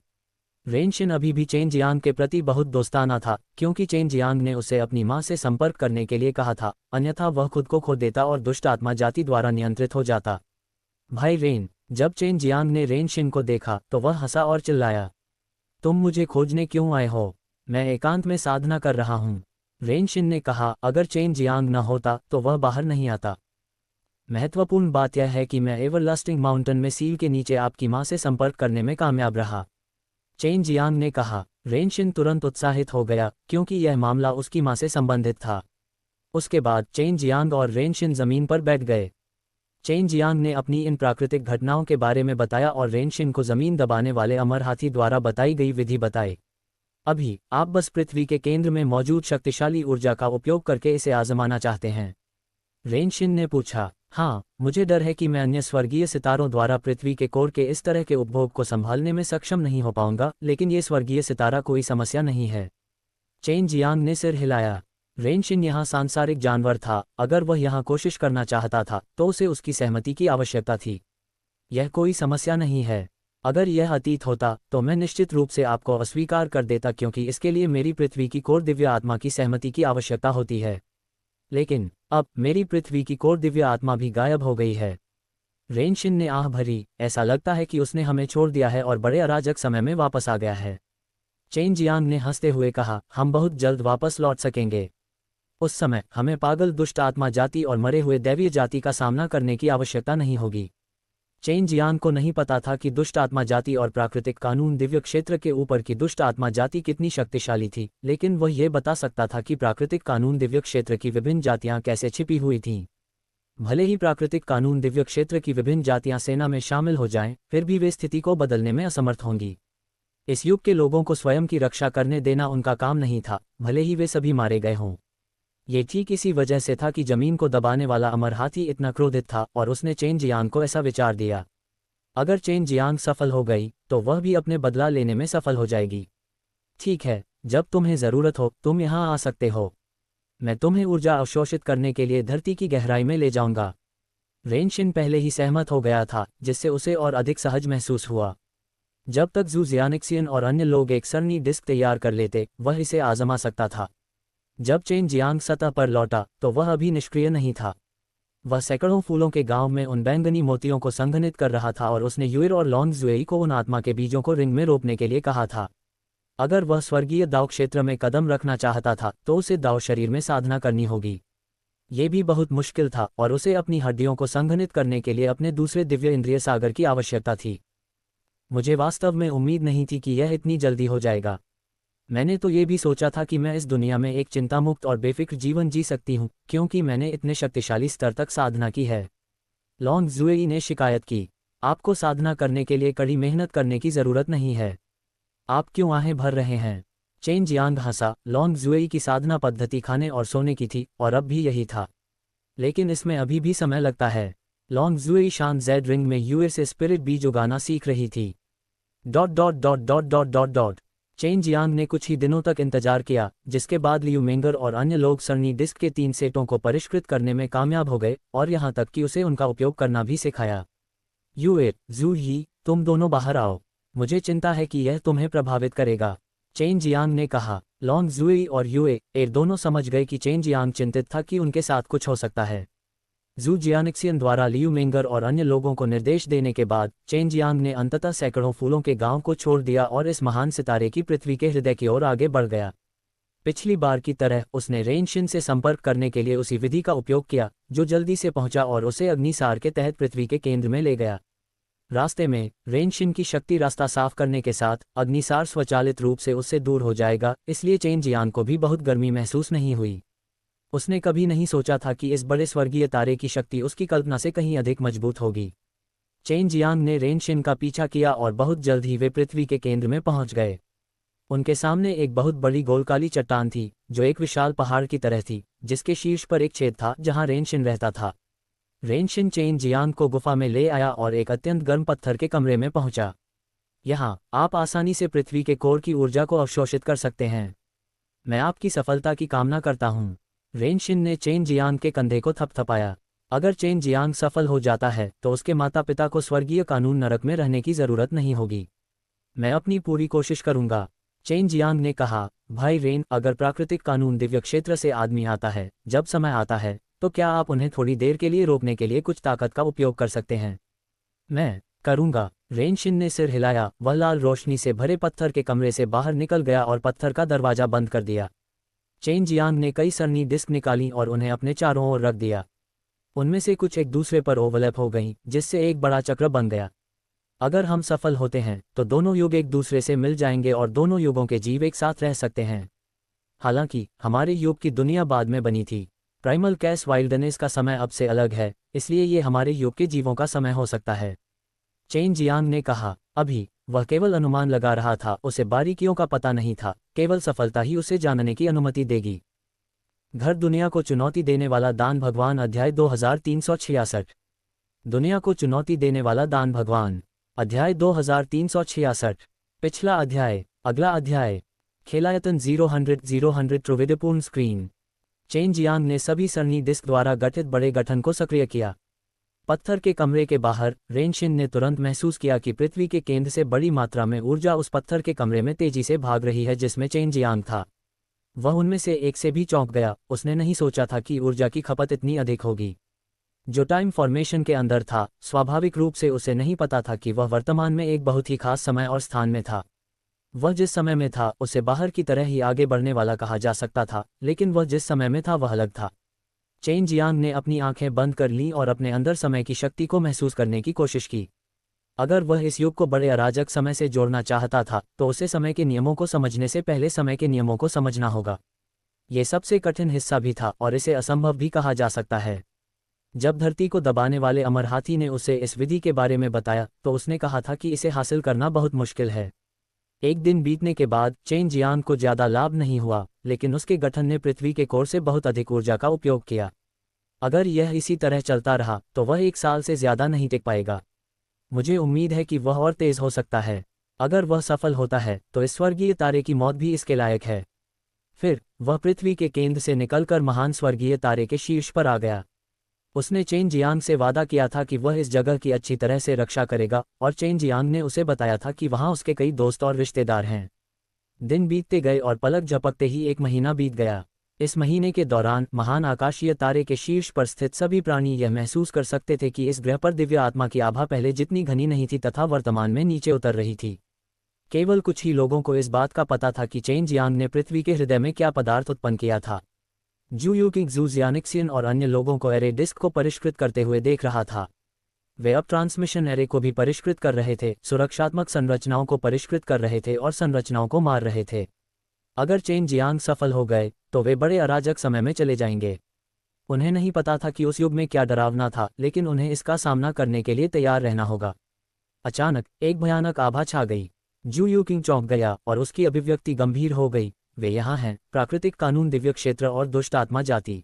A: रेनशिन अभी भी चेन जियांग के प्रति बहुत दोस्ताना था, क्योंकि चेन जियांग ने उसे अपनी मां से संपर्क करने के लिए कहा था, अन्यथा वह खुद को खो देता और दुष्ट आत्मा जाति द्वारा नियंत्रित हो जाता। भाई रेन। जब चेन जियांग ने रेनशिन को देखा तो वह हंसा और चिल्लाया, तुम मुझे खोजने क्यों आए हो? मैं एकांत में साधना कर रहा हूँ। रेनशिन ने कहा, अगर चेन जियांग न होता तो वह बाहर नहीं आता। महत्वपूर्ण बात यह है कि मैं एवरलास्टिंग माउंटेन में सील के नीचे आपकी मां से संपर्क करने में कामयाब रहा। चेन जियांग ने कहा। रेनशिन तुरंत उत्साहित हो गया, क्योंकि यह मामला उसकी मां से संबंधित था। उसके बाद चेन जियांग और रेनशिन जमीन पर बैठ गए। चेन जियांग ने अपनी इन प्राकृतिक घटनाओं के बारे में बताया और रेनशिन को जमीन दबाने वाले अमर हाथी द्वारा बताई गई विधि बताई। अभी आप बस पृथ्वी के केंद्र में मौजूद शक्तिशाली ऊर्जा का उपयोग करके इसे आजमाना चाहते हैं? रेनशिन ने पूछा। हाँ, मुझे डर है कि मैं अन्य स्वर्गीय सितारों द्वारा पृथ्वी के कोर के इस तरह के उपभोग को संभालने में सक्षम नहीं हो पाऊंगा, लेकिन ये स्वर्गीय सितारा कोई समस्या नहीं है। चेन जियांग ने सिर हिलाया। रेनशिन यहाँ सांसारिक जानवर था, अगर वह यहाँ कोशिश करना चाहता था तो उसे उसकी सहमति की आवश्यकता थी। यह कोई समस्या नहीं है। अगर यह अतीत होता तो मैं निश्चित रूप से आपको अस्वीकार कर देता, क्योंकि इसके लिए मेरी पृथ्वी की कोर दिव्य आत्मा की सहमति की आवश्यकता होती है। लेकिन अब मेरी पृथ्वी की कोर दिव्य आत्मा भी गायब हो गई है। रेनशिन ने आह भरी, ऐसा लगता है कि उसने हमें छोड़ दिया है और बड़े अराजक समय में वापस आ गया है। चेन जियांग ने हंसते हुए कहा, हम बहुत जल्द वापस लौट सकेंगे। उस समय हमें पागल दुष्ट आत्मा जाति और मरे हुए दैवीय जाति का सामना करने की आवश्यकता नहीं होगी। चेन जियांग को नहीं पता था कि दुष्ट आत्मा जाति और प्राकृतिक कानून दिव्य क्षेत्र के ऊपर की दुष्ट आत्मा जाति कितनी शक्तिशाली थी, लेकिन वह यह बता सकता था कि प्राकृतिक कानून दिव्य क्षेत्र की विभिन्न जातियां कैसे छिपी हुई थीं। भले ही प्राकृतिक कानून दिव्य क्षेत्र की विभिन्न जातियां सेना में शामिल हो जाएं, फिर भी वे स्थिति को बदलने में असमर्थ होंगी। इस युग के लोगों को स्वयं की रक्षा करने देना उनका काम नहीं था, भले ही वे सभी मारे गए हों। ये ठीक इसी वजह से था कि जमीन को दबाने वाला अमर हाथी इतना क्रोधित था और उसने चेन जियांग को ऐसा विचार दिया। अगर चेन जियांग सफल हो गई तो वह भी अपने बदला लेने में सफल हो जाएगी। ठीक है, जब तुम्हें ज़रूरत हो तुम यहाँ आ सकते हो। मैं तुम्हें ऊर्जा अवशोषित करने के लिए धरती की गहराई में ले जाऊंगा। रेनशिन पहले ही सहमत हो गया था, जिससे उसे और अधिक सहज महसूस हुआ। जब तक जू जियानिक्सियन और अन्य लोग एक सरनी डिस्क तैयार कर लेते, वह इसे आजमा सकता था। जब चेन जियांग सतह पर लौटा तो वह अभी निष्क्रिय नहीं था। वह सैकड़ों फूलों के गांव में उन बैंगनी मोतियों को संघनित कर रहा था और उसने यूएर और लॉन्ग जुएई को उन आत्मा के बीजों को रिंग में रोपने के लिए कहा था। अगर वह स्वर्गीय दाव क्षेत्र में कदम रखना चाहता था तो उसे दाव शरीर में साधना करनी होगी। ये भी बहुत मुश्किल था और उसे अपनी हड्डियों को संघनित करने के लिए अपने दूसरे दिव्य इंद्रिय सागर की आवश्यकता थी। मुझे वास्तव में उम्मीद नहीं थी कि यह इतनी जल्दी हो जाएगा। मैंने तो ये भी सोचा था कि मैं इस दुनिया में एक चिंतामुक्त और बेफिक्र जीवन जी सकती हूँ, क्योंकि मैंने इतने शक्तिशाली स्तर तक साधना की है। लॉन्ग जुएई ने शिकायत की, आपको साधना करने के लिए कड़ी मेहनत करने की ज़रूरत नहीं है। आप क्यों आहें भर रहे हैं? चेन जियांग हंसा, लॉन्ग जुएई की साधना पद्धति खाने और सोने की थी और अब भी यही था। लेकिन इसमें अभी भी समय लगता है। लॉन्ग जुएई शांत जेड रिंग में यूएर से स्पिरिट बीज उगाना सीख रही थी। ... चेन जियांग ने कुछ ही दिनों तक इंतजार किया, जिसके बाद लियू मेंगर और अन्य लोग सरनी डिस्क के 3 सेटों को परिष्कृत करने में कामयाब हो गए और यहाँ तक कि उसे उनका उपयोग करना भी सिखाया। यूएर, जू ही, तुम दोनों बाहर आओ। मुझे चिंता है कि यह तुम्हें प्रभावित करेगा, चेन जियांग ने कहा। लॉन्ग जुएई और यूएर दोनों समझ गए कि चेन जियांग चिंतित था कि उनके साथ कुछ हो सकता है। जू जियानिक्सियन द्वारा लियू मेंगर और अन्य लोगों को निर्देश देने के बाद चेन जियांग ने अंततः सैकड़ों फूलों के गांव को छोड़ दिया और इस महान सितारे की पृथ्वी के हृदय की ओर आगे बढ़ गया। पिछली बार की तरह उसने रेनशिन से संपर्क करने के लिए उसी विधि का उपयोग किया, जो जल्दी से पहुंचा और उसे अग्निसार के तहत पृथ्वी के केंद्र में ले गया। रास्ते में रेनशिन की शक्ति रास्ता साफ करने के साथ अग्निसार स्वचालित रूप से उससे दूर हो जाएगा, इसलिए चेन जियांग को भी बहुत गर्मी महसूस नहीं हुई। उसने कभी नहीं सोचा था कि इस बड़े स्वर्गीय तारे की शक्ति उसकी कल्पना से कहीं अधिक मजबूत होगी। चेन जियांग ने रेनशिन का पीछा किया और बहुत जल्द ही वे पृथ्वी के केंद्र में पहुंच गए। उनके सामने एक बहुत बड़ी गोलकाली चट्टान थी, जो एक विशाल पहाड़ की तरह थी, जिसके शीर्ष पर एक छेद था जहां रेनशिन रहता था। रेनशिन चेन जियांग को गुफा में ले आया और एक अत्यंत गर्म पत्थर के कमरे में पहुंचा। यहाँ आप आसानी से पृथ्वी के कोर की ऊर्जा को अवशोषित कर सकते हैं। मैं आपकी सफलता की कामना करता हूँ। रेनशिन ने चेन जियांग के कंधे को थपथपाया। अगर चेन जियांग सफल हो जाता है तो उसके माता पिता को स्वर्गीय कानून नरक में रहने की जरूरत नहीं होगी। मैं अपनी पूरी कोशिश करूंगा, चेन जियांग ने कहा। भाई रेन, अगर प्राकृतिक कानून दिव्य क्षेत्र से आदमी आता है, जब समय आता है, तो क्या आप उन्हें थोड़ी देर के लिए रोकने के लिए कुछ ताकत का उपयोग कर सकते हैं? मैं करूंगा, रेनशिन ने सिर हिलाया। वह लाल रोशनी से भरे पत्थर के कमरे से बाहर निकल गया और पत्थर का दरवाजा बंद कर दिया। चेन जियांग ने कई सरनी डिस्क निकाली और उन्हें अपने चारों ओर रख दिया। उनमें से कुछ एक दूसरे पर ओवरलैप हो गईं, जिससे एक बड़ा चक्र बन गया। अगर हम सफल होते हैं तो दोनों युग एक दूसरे से मिल जाएंगे और दोनों युगों के जीव एक साथ रह सकते हैं। हालांकि हमारे युग की दुनिया बाद में बनी थी। प्राइमल कैश वाइल्डनेस का समय अब से अलग है, इसलिए ये हमारे युग के जीवों का समय हो सकता है, चेन जियांग ने कहा। अभी वह केवल अनुमान लगा रहा था, उसे बारीकियों का पता नहीं था, केवल सफलता ही उसे जानने की अनुमति देगी। घर दुनिया को चुनौती देने वाला दान भगवान अध्याय 2366। दुनिया को चुनौती देने वाला दान भगवान अध्याय 2366। पिछला अध्याय। अगला अध्याय। खेलायतन 000 त्रिविधपूर्ण स्क्रीन। चेन जियांग ने सभी सरनी डिस्क द्वारा गठित बड़े गठन को सक्रिय किया। पत्थर के कमरे के बाहर रेनशिन ने तुरंत महसूस किया कि पृथ्वी के केंद्र से बड़ी मात्रा में ऊर्जा उस पत्थर के कमरे में तेजी से भाग रही है जिसमें चेन जियांग था। वह उनमें से एक से भी चौंक गया। उसने नहीं सोचा था कि ऊर्जा की खपत इतनी अधिक होगी। जो टाइम फॉर्मेशन के अंदर था, स्वाभाविक रूप से उसे नहीं पता था कि वह वर्तमान में एक बहुत ही खास समय और स्थान में था। वह जिस समय में था उसे बाहर की तरह ही आगे बढ़ने वाला कहा जा सकता था, लेकिन वह जिस समय में था वह अलग था। चेन जियांग ने अपनी आंखें बंद कर लीं और अपने अंदर समय की शक्ति को महसूस करने की कोशिश की। अगर वह इस युग को बड़े अराजक समय से जोड़ना चाहता था तो उसे समय के नियमों को समझने से पहले समय के नियमों को समझना होगा। ये सबसे कठिन हिस्सा भी था और इसे असंभव भी कहा जा सकता है। जब धरती को दबाने वाले अमर हाथी ने उसे इस विधि के बारे में बताया तो उसने कहा था कि इसे हासिल करना बहुत मुश्किल है। एक दिन बीतने के बाद चेन जियांग को ज्यादा लाभ नहीं हुआ, लेकिन उसके गठन ने पृथ्वी के कोर से बहुत अधिक ऊर्जा का उपयोग किया। अगर यह इसी तरह चलता रहा तो वह 1 साल से ज्यादा नहीं टिक पाएगा। मुझे उम्मीद है कि वह और तेज हो सकता है। अगर वह सफल होता है तो इस स्वर्गीय तारे की मौत भी इसके लायक है। फिर वह पृथ्वी के केंद्र से निकलकर महान स्वर्गीय तारे के शीर्ष पर आ गया। उसने चेन जियांग से वादा किया था कि वह इस जगह की अच्छी तरह से रक्षा करेगा, और चेन जियांग ने उसे बताया था कि वहां उसके कई दोस्त और रिश्तेदार हैं। दिन बीतते गए और पलक झपकते ही 1 महीना बीत गया। इस महीने के दौरान महान आकाशीय तारे के शीर्ष पर स्थित सभी प्राणी यह महसूस कर सकते थे कि इस ग्रह पर दिव्य आत्मा की आभा पहले जितनी घनी नहीं थी तथा वर्तमान में नीचे उतर रही थी। केवल कुछ ही लोगों को इस बात का पता था कि चेन जियांग ने पृथ्वी के हृदय में क्या पदार्थ उत्पन्न किया था। जू यूकिंग जू जियानिक्सियन और अन्य लोगों को एरे डिस्क को परिष्कृत करते हुए देख रहा था। वे अब ट्रांसमिशन एरे को भी परिष्कृत कर रहे थे, सुरक्षात्मक संरचनाओं को परिष्कृत कर रहे थे और संरचनाओं को मार रहे थे। अगर चेन जियांग सफल हो गए तो वे बड़े अराजक समय में चले जाएंगे। उन्हें नहीं पता था कि उस युग में क्या डरावना था, लेकिन उन्हें इसका सामना करने के लिए तैयार रहना होगा। अचानक एक भयानक आभा छा गई। जू यूकिंग चौंक गया और उसकी अभिव्यक्ति गंभीर हो गई। वे यहाँ हैं, प्राकृतिक कानून, दिव्य क्षेत्र और दुष्ट आत्मा जाति।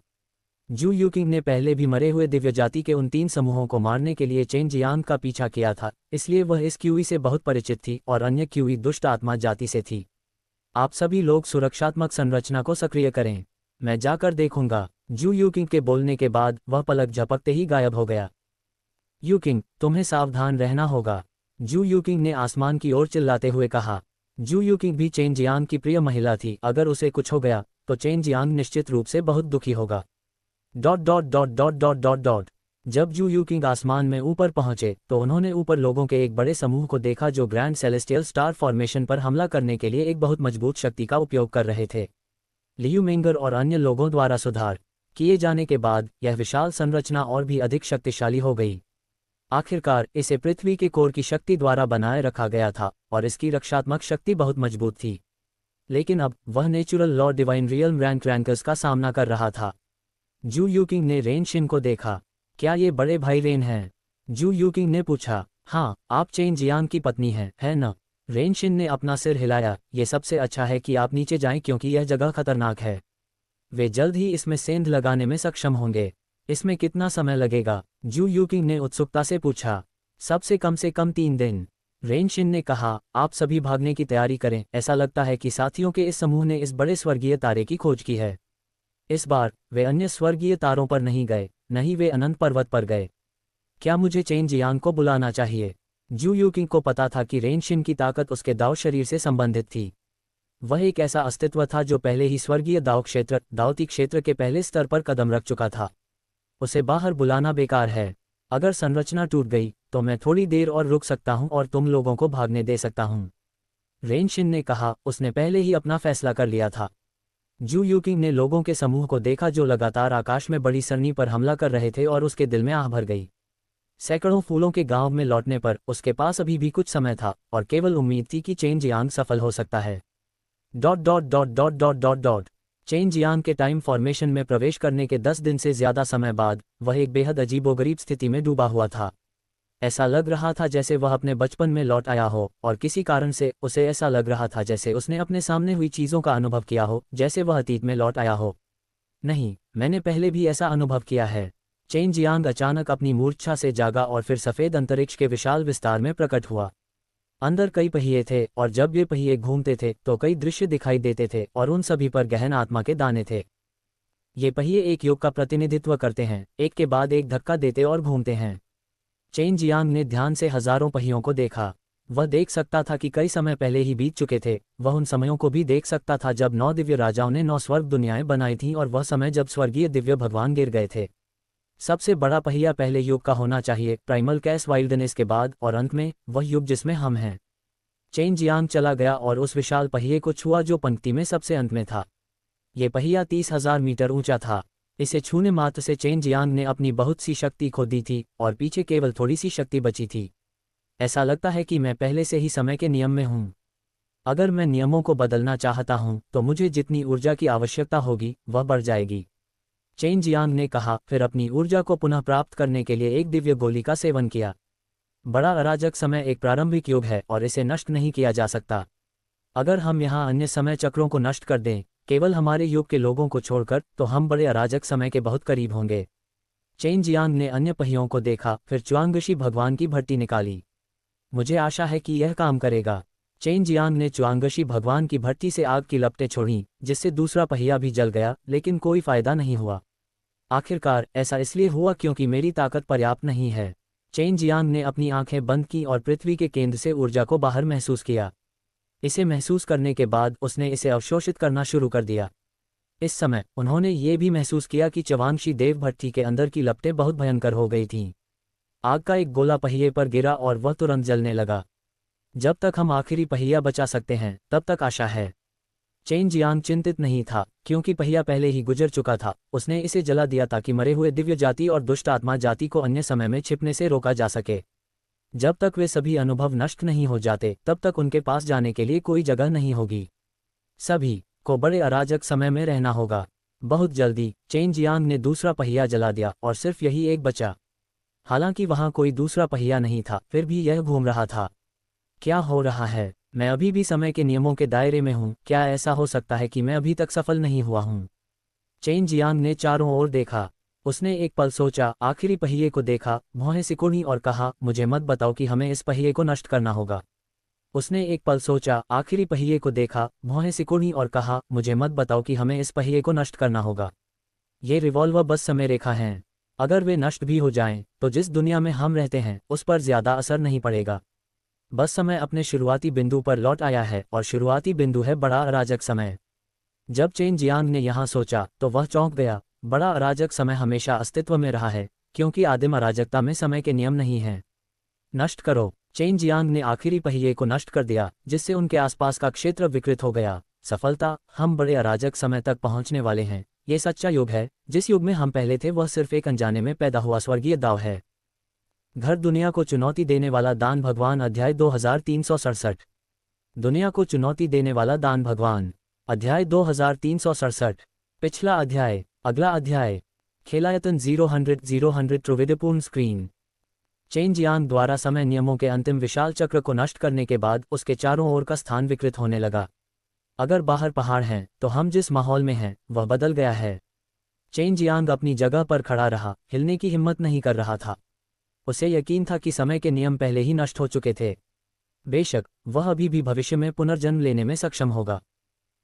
A: जू यूकिंग ने पहले भी मरे हुए दिव्य जाति के उन 3 समूहों को मारने के लिए चेन जियांग का पीछा किया था, इसलिए वह इस क्यूई से बहुत परिचित थी और अन्य क्यूई दुष्ट आत्मा जाति से थी। आप सभी लोग सुरक्षात्मक संरचना को सक्रिय करें, मैं जाकर देखूंगा। जू यूकिंग के बोलने के बाद वह पलक झपकते ही गायब हो गया। यूकिंग, तुम्हें सावधान रहना होगा, जू यूकिंग ने आसमान की ओर चिल्लाते हुए कहा। जू यूकिंग भी चेन जियांग की प्रिय महिला थी। अगर उसे कुछ हो गया तो चेन जियांग निश्चित रूप से बहुत दुखी होगा। ... जब जू यूकिंग आसमान में ऊपर पहुंचे तो उन्होंने ऊपर लोगों के एक बड़े समूह को देखा जो ग्रैंड सेलेस्टियल स्टार फॉर्मेशन पर हमला करने के लिए एक बहुत मजबूत शक्ति का उपयोग कर रहे थे। लियू मेंगर और अन्य लोगों द्वारा सुधार किए जाने के बाद यह विशाल संरचना और भी अधिक शक्तिशाली हो गई। आखिरकार इसे पृथ्वी के कोर की शक्ति द्वारा बनाए रखा गया था और इसकी रक्षात्मक शक्ति बहुत मजबूत थी। लेकिन अब वह natural law divine real rank rankers का सामना कर रहा था। जू यूकिंग ने रेन शिन को देखा। क्या ये बड़े भाई रेन हैं? जू यूकिंग ने पूछा। हाँ, आप चेन जियांग की पत्नी हैं, है न? रेन शिन ने अपना सिर हिलाया। ये सबसे अच्छा है कि आप नीचे जाएं क्योंकि यह जगह खतरनाक है। वे जल्द ही इसमें सेंध लगाने में सक्षम होंगे। इसमें कितना समय लगेगा? जू यूकिंग ने उत्सुकता से पूछा। से कम 3 दिन, रेन शिन ने कहा। आप सभी भागने की तैयारी करें। ऐसा लगता है कि साथियों के इस समूह ने इस बड़े स्वर्गीय तारे की खोज की है। इस बार वे अन्य स्वर्गीय तारों पर नहीं गए, नहीं वे अनंत पर्वत पर गए। क्या मुझे चेन जियांग को बुलाना चाहिए? जू यूकिंग को पता था कि रेन शिन की ताकत उसके दाव शरीर से संबंधित थी। वह एक ऐसा अस्तित्व था जो पहले ही स्वर्गीय दाव क्षेत्र, दावती क्षेत्र के पहले स्तर पर कदम रख चुका था। उसे बाहर बुलाना बेकार है। अगर संरचना टूट गई तो मैं थोड़ी देर और रुक सकता हूं और तुम लोगों को भागने दे सकता हूं, रेन शिन ने कहा। उसने पहले ही अपना फैसला कर लिया था। जू यूकिंग ने लोगों के समूह को देखा जो लगातार आकाश में बड़ी सरनी पर हमला कर रहे थे और उसके दिल में आह भर गई। सैकड़ों फूलों के गांव में लौटने पर उसके पास अभी भी कुछ समय था और केवल उम्मीद थी कि चेन जियांग सफल हो सकता है। ... चेन जियांग के टाइम फॉर्मेशन में प्रवेश करने के 10 दिन से ज्यादा समय बाद वह एक बेहद अजीबोगरीब स्थिति में डूबा हुआ था। ऐसा लग रहा था जैसे वह अपने बचपन में लौट आया हो, और किसी कारण से उसे ऐसा लग रहा था जैसे उसने अपने सामने हुई चीज़ों का अनुभव किया हो, जैसे वह अतीत में लौट आया हो। नहीं, मैंने पहले भी ऐसा अनुभव किया है। चेन जियांग अचानक अपनी मूर्छा से जागा और फिर सफ़ेद अंतरिक्ष के विशाल विस्तार में प्रकट हुआ। अंदर कई पहिए थे और जब ये पहिए घूमते थे तो कई दृश्य दिखाई देते थे और उन सभी पर गहन आत्मा के दाने थे। ये पहिए एक युग का प्रतिनिधित्व करते हैं, एक के बाद एक धक्का देते और घूमते हैं। चेन जियांग ने ध्यान से हजारों पहियों को देखा। वह देख सकता था कि कई समय पहले ही बीत चुके थे। वह उन समयों को भी देख सकता था जब 9 दिव्य राजाओं ने 9 स्वर्ग दुनियाएं बनाई थीं, और वह समय जब स्वर्गीय दिव्य भगवान गिर गए थे। सबसे बड़ा पहिया पहले युग का होना चाहिए, प्राइमल कैस वाइल्डनेस के बाद, और अंत में वह युग जिसमें हम हैं। चेन जियांग चला गया और उस विशाल पहिए को छुआ जो पंक्ति में सबसे अंत में था। ये पहिया 30,000 मीटर ऊंचा था। इसे छूने मात्र से चेन जियांग ने अपनी बहुत सी शक्ति खो दी थी और पीछे केवल थोड़ी सी शक्ति बची थी। ऐसा लगता है कि मैं पहले से ही समय के नियम में हूँ। अगर मैं नियमों को बदलना चाहता हूँ तो मुझे जितनी ऊर्जा की आवश्यकता होगी वह बढ़ जाएगी, चेन जियांग ने कहा। फिर अपनी ऊर्जा को पुनः प्राप्त करने के लिए एक दिव्य गोली का सेवन किया। बड़ा अराजक समय एक प्रारंभिक युग है और इसे नष्ट नहीं किया जा सकता। अगर हम यहाँ अन्य समय चक्रों को नष्ट कर दें, केवल हमारे युग के लोगों को छोड़कर, तो हम बड़े अराजक समय के बहुत करीब होंगे। चेन जियांग ने अन्य पहियों को देखा, फिर च्वांगशी भगवान की भट्टी निकाली। मुझे आशा है कि यह काम करेगा। चेन जियांग ने च्वांगशी भगवान की भट्टी से आग की लपटें छोड़ीं, जिससे दूसरा पहिया भी जल गया, लेकिन कोई फायदा नहीं हुआ। आखिरकार ऐसा इसलिए हुआ क्योंकि मेरी ताकत पर्याप्त नहीं है। चेन जियांग ने अपनी आंखें बंद की और पृथ्वी के केंद्र से ऊर्जा को बाहर महसूस किया। इसे महसूस करने के बाद उसने इसे अवशोषित करना शुरू कर दिया। इस समय उन्होंने ये भी महसूस किया कि च्वांगशी देव भट्टी के अंदर की लपटें बहुत भयंकर हो गई थीं। आग का एक गोला पहिए पर गिरा और वह तुरंत जलने लगा। जब तक हम आखिरी पहिया बचा सकते हैं तब तक आशा है। चेन जियांग चिंतित नहीं था क्योंकि पहिया पहले ही गुजर चुका था। उसने इसे जला दिया ताकि मरे हुए दिव्य जाति और दुष्ट आत्मा जाति को अन्य समय में छिपने से रोका जा सके। जब तक वे सभी अनुभव नष्ट नहीं हो जाते तब तक उनके पास जाने के लिए कोई जगह नहीं होगी। सभी को बड़े अराजक समय में रहना होगा। बहुत जल्दी चेन जियांग ने दूसरा पहिया जला दिया और सिर्फ यही एक बचा। हालांकि वहां कोई दूसरा पहिया नहीं था, फिर भी यह घूम रहा था। क्या हो रहा है? मैं अभी भी समय के नियमों के दायरे में हूँ। क्या ऐसा हो सकता है कि मैं अभी तक सफल नहीं हुआ हूँ? चेन जियांग ने चारों ओर देखा। उसने एक पल सोचा, आखिरी पहिए को देखा, भौहें सिकुड़ी और कहा, मुझे मत बताओ कि हमें इस पहिए को नष्ट करना होगा। उसने एक पल सोचा, आखिरी पहिए को देखा, भौहें सिकुड़ी और कहा, मुझे मत बताओ कि हमें इस पहिए को नष्ट करना होगा। ये रिवॉल्वर बस समय रेखा हैं। अगर वे नष्ट भी हो जाएं, तो जिस दुनिया में हम रहते हैं उस पर ज्यादा असर नहीं पड़ेगा। बस समय अपने शुरुआती बिंदु पर लौट आया है और शुरुआती बिंदु है बड़ा अराजक समय। जब चेन जियांग ने यहाँ सोचा तो वह चौंक गया। बड़ा अराजक समय हमेशा अस्तित्व में रहा है क्योंकि आदिम अराजकता में समय के नियम नहीं हैं। नष्ट करो। चेन जियांग ने आखिरी पहिए को नष्ट कर दिया, जिससे उनके आसपास का क्षेत्र विकृत हो गया। सफलता। हम बड़े अराजक समय तक पहुंचने वाले हैं। ये सच्चा युग है। जिस युग में हम पहले थे वह सिर्फ एक अनजाने में पैदा हुआ स्वर्गीय दाव है। घर दुनिया को चुनौती देने वाला दान भगवान अध्याय 2367। दुनिया को चुनौती देने वाला दान भगवान अध्याय 2367। पिछला अध्याय। अगला अध्याय। खेलायतन 000 त्रिविधपूर्ण स्क्रीन। चेन जियांग द्वारा समय नियमों के अंतिम विशाल चक्र को नष्ट करने के बाद उसके चारों ओर का स्थान विकृत होने लगा। अगर बाहर पहाड़ हैं तो हम जिस माहौल में हैं वह बदल गया है। चेन जियांग अपनी जगह पर खड़ा रहा, हिलने की हिम्मत नहीं कर रहा था। उसे यकीन था कि समय के नियम पहले ही नष्ट हो चुके थे। बेशक वह अभी भी भविष्य में पुनर्जन्म लेने में सक्षम होगा।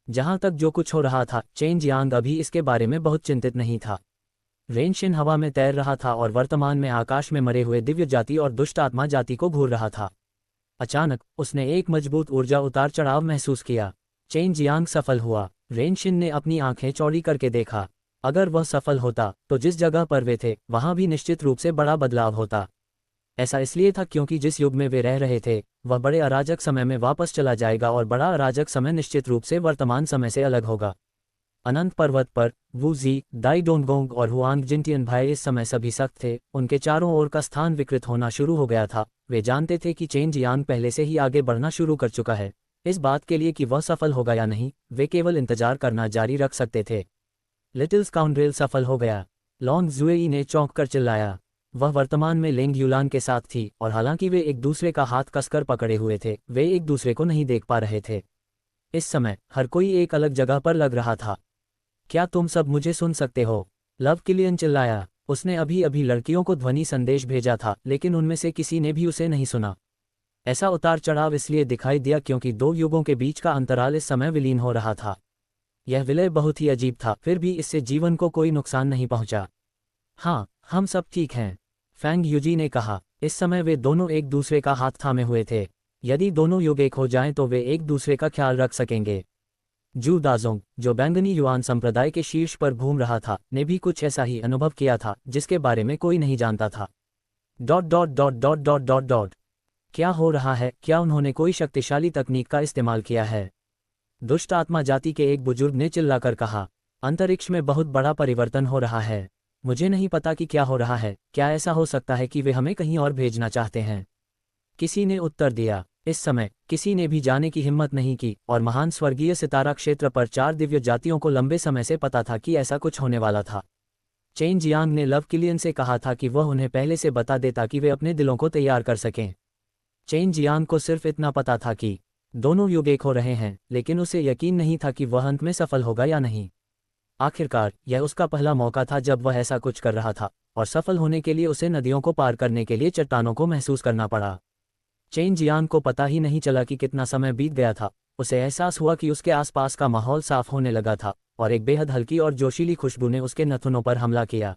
A: जहां तक जो कुछ हो रहा था, चेन जियांग अभी इसके बारे में बहुत चिंतित नहीं था। रेनशिन हवा में तैर रहा था और वर्तमान में आकाश में मरे हुए दिव्य जाति और दुष्ट आत्मा जाति को घूर रहा था। अचानक उसने एक मजबूत ऊर्जा उतार चढ़ाव महसूस किया। चेन जियांग सफल हुआ। रेनशिन ने अपनी आंखें चौड़ी करके देखा। अगर वह सफल होता तो जिस जगह पर वे थे वहां भी निश्चित रूप से बड़ा बदलाव होता। ऐसा इसलिए था क्योंकि जिस युग में वे रह रहे थे वह बड़े अराजक समय में वापस चला जाएगा और बड़ा अराजक समय निश्चित रूप से वर्तमान समय से अलग होगा। अनंत पर्वत पर वू जी, दाई डोंगोंग और हुआंग जिनटियन भाई इस समय सभी सख्त थे। उनके चारों ओर का स्थान विकृत होना शुरू हो गया था। वे जानते थे कि चेन जियांग पहले से ही आगे बढ़ना शुरू कर चुका है। इस बात के लिए कि वह सफल होगा या नहीं, वे केवल इंतजार करना जारी रख सकते थे। लिटिल स्काउंड्रेल सफल हो गया। लॉन्ग जुएई ने चौंक कर चिल्लाया। वह वर्तमान में लेंग युलान के साथ थी और हालांकि वे एक दूसरे का हाथ कसकर पकड़े हुए थे, वे एक दूसरे को नहीं देख पा रहे थे। इस समय हर कोई एक अलग जगह पर लग रहा था। क्या तुम सब मुझे सुन सकते हो? लव किलियन चिल्लाया। उसने अभी अभी लड़कियों को ध्वनि संदेश भेजा था, लेकिन उनमें से किसी ने भी उसे नहीं सुना। ऐसा उतार चढ़ाव इसलिए दिखाई दिया क्योंकि दो युगों के बीच का अंतराल इस समय विलीन हो रहा था। यह विलय बहुत ही अजीब था, फिर भी इससे जीवन को कोई नुकसान नहीं पहुंचा। हाँ, हम सब ठीक हैं, फैंग यूजी ने कहा। इस समय वे दोनों एक दूसरे का हाथ थामे हुए थे। यदि दोनों युग एक हो जाएं तो वे एक दूसरे का ख्याल रख सकेंगे। जू दाजोंग, जो बैंगनी युआन संप्रदाय के शीर्ष पर घूम रहा था, ने भी कुछ ऐसा ही अनुभव किया था जिसके बारे में कोई नहीं जानता था। Dot dot dot dot dot dot dot क्या हो रहा है? क्या उन्होंने कोई शक्तिशाली तकनीक का इस्तेमाल किया है? दुष्ट आत्मा जाति के एक बुजुर्ग ने चिल्लाकर कहा। अंतरिक्ष में बहुत बड़ा परिवर्तन हो रहा है। मुझे नहीं पता कि क्या हो रहा है। क्या ऐसा हो सकता है कि वे हमें कहीं और भेजना चाहते हैं? किसी ने उत्तर दिया। इस समय किसी ने भी जाने की हिम्मत नहीं की, और महान स्वर्गीय सितारा क्षेत्र पर 4 दिव्य जातियों को लंबे समय से पता था कि ऐसा कुछ होने वाला था। चेन जियांग ने लव किलियन से कहा था कि वह उन्हें पहले से बता दे ताकि वे अपने दिलों को तैयार कर सकें। चेन जियांग को सिर्फ इतना पता था कि दोनों युग एक हो रहे हैं, लेकिन उसे यकीन नहीं था कि वह अंत में सफल होगा या नहीं। आखिरकार यह उसका पहला मौका था जब वह ऐसा कुछ कर रहा था, और सफल होने के लिए उसे नदियों को पार करने के लिए चट्टानों को महसूस करना पड़ा। चेन जियांग को पता ही नहीं चला कि कितना समय बीत गया था। उसे एहसास हुआ कि उसके आसपास का माहौल साफ होने लगा था, और एक बेहद हल्की और जोशीली खुशबू ने उसके नथुनों पर हमला किया।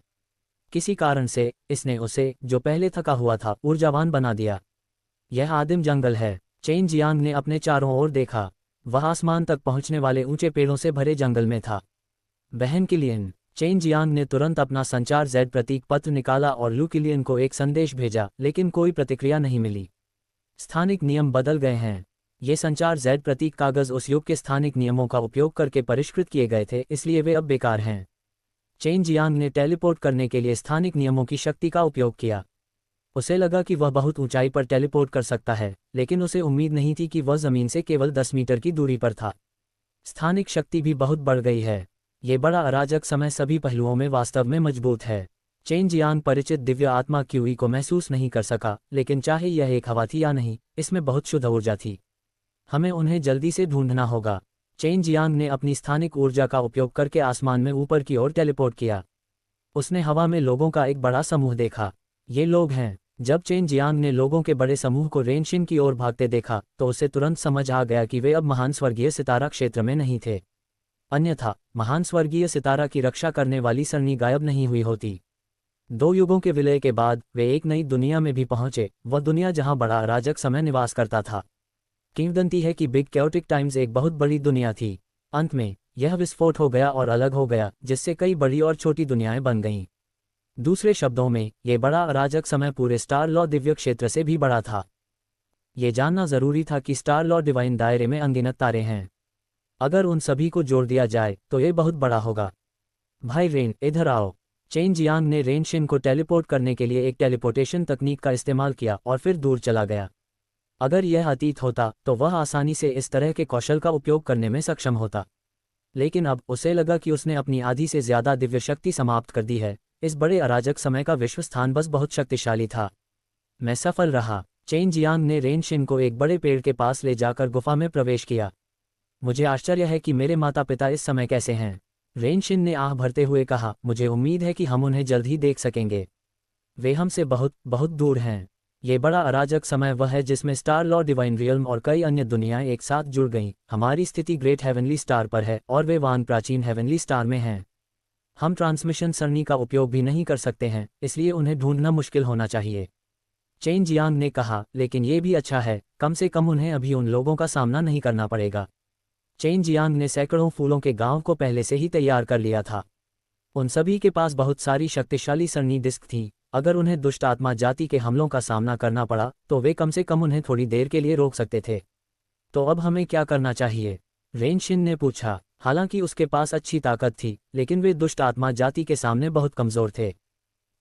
A: किसी कारण से इसने उसे, जो पहले थका हुआ था, ऊर्जावान बना दिया। यह आदिम जंगल है। चेन जियांग ने अपने चारों ओर देखा। वह आसमान तक पहुंचने वाले ऊंचे पेड़ों से भरे जंगल में था। बहन किलियन। चेन जियांग ने तुरंत अपना संचार जेड प्रतीक पत्र निकाला और लू किलियन को एक संदेश भेजा, लेकिन कोई प्रतिक्रिया नहीं मिली। स्थानिक नियम बदल गए हैं। ये संचार जेड प्रतीक कागज उस युग के स्थानिक नियमों का उपयोग करके परिष्कृत किए गए थे, इसलिए वे अब बेकार हैं। चेन जियांग ने टेलीपोर्ट करने के लिए स्थानिक नियमों की शक्ति का उपयोग किया। उसे लगा कि वह बहुत ऊंचाई पर टेलीपोर्ट कर सकता है, लेकिन उसे उम्मीद नहीं थी कि वह जमीन से केवल 10 मीटर की दूरी पर था। स्थानिक शक्ति भी बहुत बढ़ गई है। ये बड़ा अराजक समय सभी पहलुओं में वास्तव में मजबूत है। चेन जियांग परिचित दिव्य आत्मा क्यूई को महसूस नहीं कर सका, लेकिन चाहे यह एक हवा थी या नहीं, इसमें बहुत शुद्ध ऊर्जा थी। हमें उन्हें जल्दी से ढूंढना होगा। चेन जियांग ने अपनी स्थानिक ऊर्जा का उपयोग करके आसमान में ऊपर की ओर टेलीपोर्ट किया। उसने हवा में लोगों का एक बड़ा समूह देखा। ये लोग हैं। जब चेन जियांग ने लोगों के बड़े समूह को रेनशिन की ओर भागते देखा, तो उसे तुरंत समझ आ गया कि वे अब महान स्वर्गीय सितारा क्षेत्र में नहीं थे। अन्यथा महान स्वर्गीय सितारा की रक्षा करने वाली सरनी गायब नहीं हुई होती। 2 युगों के विलय के बाद वे एक नई दुनिया में भी पहुंचे, वह दुनिया जहां बड़ा अराजक समय निवास करता था। किंवदंती है कि बिग कैओटिक टाइम्स एक बहुत बड़ी दुनिया थी। अंत में यह विस्फोट हो गया और अलग हो गया, जिससे कई बड़ी और छोटी दुनियाएं बन गईं। दूसरे शब्दों में, यह बड़ा अराजक समय पूरे स्टार लॉ दिव्य क्षेत्र से भी बड़ा था। ये जानना जरूरी था कि स्टार लॉ डिवाइन दायरे में अनगिनत तारे हैं। अगर उन सभी को जोड़ दिया जाए तो ये बहुत बड़ा होगा। भाई रेन, इधर आओ। चेन जियांग ने रेनशिन को टेलीपोर्ट करने के लिए एक टेलीपोर्टेशन तकनीक का इस्तेमाल किया और फिर दूर चला गया। अगर यह अतीत होता तो वह आसानी से इस तरह के कौशल का उपयोग करने में सक्षम होता, लेकिन अब उसे लगा कि उसने अपनी आधी से ज्यादा दिव्य शक्ति समाप्त कर दी है। इस बड़े अराजक समय का विश्व स्थान बस बहुत शक्तिशाली था। मैं सफल रहा। चेन जियांग ने रेनशिन को एक बड़े पेड़ के पास ले जाकर गुफा में प्रवेश किया। मुझे आश्चर्य है कि मेरे माता पिता इस समय कैसे हैं। रेनशिन ने आह भरते हुए कहा, मुझे उम्मीद है कि हम उन्हें जल्द ही देख सकेंगे। वे हमसे बहुत बहुत दूर हैं। ये बड़ा अराजक समय वह है जिसमें स्टार लॉ डिवाइन रियल्म और कई अन्य दुनियाएं एक साथ जुड़ गईं। हमारी स्थिति ग्रेट हेवनली स्टार पर है और वे वान प्राचीन हेवनली स्टार में हैं। हम ट्रांसमिशन सरणी का उपयोग भी नहीं कर सकते हैं, इसलिए उन्हें ढूंढना मुश्किल होना चाहिए। चेन जियांग ने कहा, लेकिन ये भी अच्छा है, कम से कम उन्हें अभी उन लोगों का सामना नहीं करना पड़ेगा। चेन जियांग ने सैकड़ों फूलों के गांव को पहले से ही तैयार कर लिया था। उन सभी के पास बहुत सारी शक्तिशाली सरणी डिस्क थी। अगर उन्हें दुष्ट आत्मा जाति के हमलों का सामना करना पड़ा तो वे कम से कम उन्हें थोड़ी देर के लिए रोक सकते थे। तो अब हमें क्या करना चाहिए? रेनशिन ने पूछा। हालांकि उसके पास अच्छी ताकत थी, लेकिन वे दुष्ट आत्मा जाति के सामने बहुत कमजोर थे।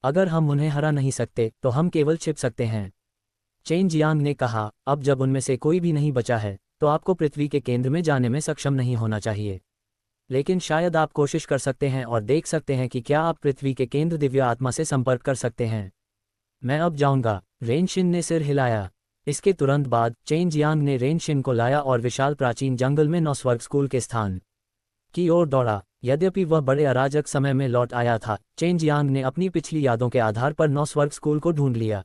A: अगर हम उन्हें हरा नहीं सकते तो हम केवल छिप सकते हैं। चेन जियांग ने कहा, अब जब उनमें से कोई भी नहीं बचा है तो आपको पृथ्वी के केंद्र में जाने में सक्षम नहीं होना चाहिए। लेकिन शायद आप कोशिश कर सकते हैं और देख सकते हैं कि क्या आप पृथ्वी के केंद्र दिव्य आत्मा से संपर्क कर सकते हैं। मैं अब जाऊंगा। रेनशिन ने सिर हिलाया। इसके तुरंत बाद चेन जियांग ने रेनशिन को लाया और विशाल प्राचीन जंगल में 9 स्वर्ग स्कूल के स्थान की ओर दौड़ा। यद्यपि वह बड़े अराजक समय में लौट आया था, चेन जियांग ने अपनी पिछली यादों के आधार पर 9 स्वर्ग स्कूल को ढूंढ लिया।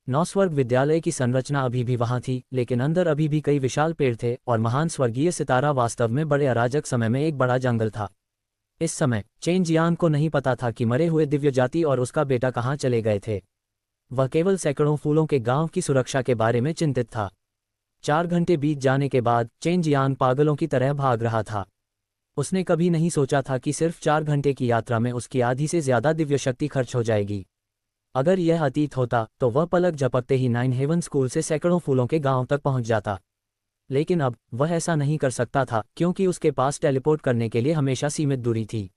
A: 9 स्वर्ग विद्यालय की संरचना अभी भी वहां थी, लेकिन अंदर अभी भी कई विशाल पेड़ थे और महान स्वर्गीय सितारा वास्तव में बड़े अराजक समय में एक बड़ा जंगल था। इस समय चेन जियांग को नहीं पता था कि मरे हुए दिव्य जाति और उसका बेटा कहाँ चले गए थे। वह केवल सैकड़ों फूलों के गांव की सुरक्षा के बारे में चिंतित था। 4 घंटे बीत जाने के बाद चेन जियांग पागलों की तरह भाग रहा था। उसने कभी नहीं सोचा था कि सिर्फ 4 घंटे की यात्रा में उसकी आधी से ज्यादा दिव्य शक्ति खर्च हो जाएगी। अगर यह अतीत होता तो वह पलक झपकते ही 9 हेवन स्कूल से सैकड़ों फूलों के गांव तक पहुंच जाता। लेकिन अब वह ऐसा नहीं कर सकता था क्योंकि उसके पास टेलीपोर्ट करने के लिए हमेशा सीमित दूरी थी।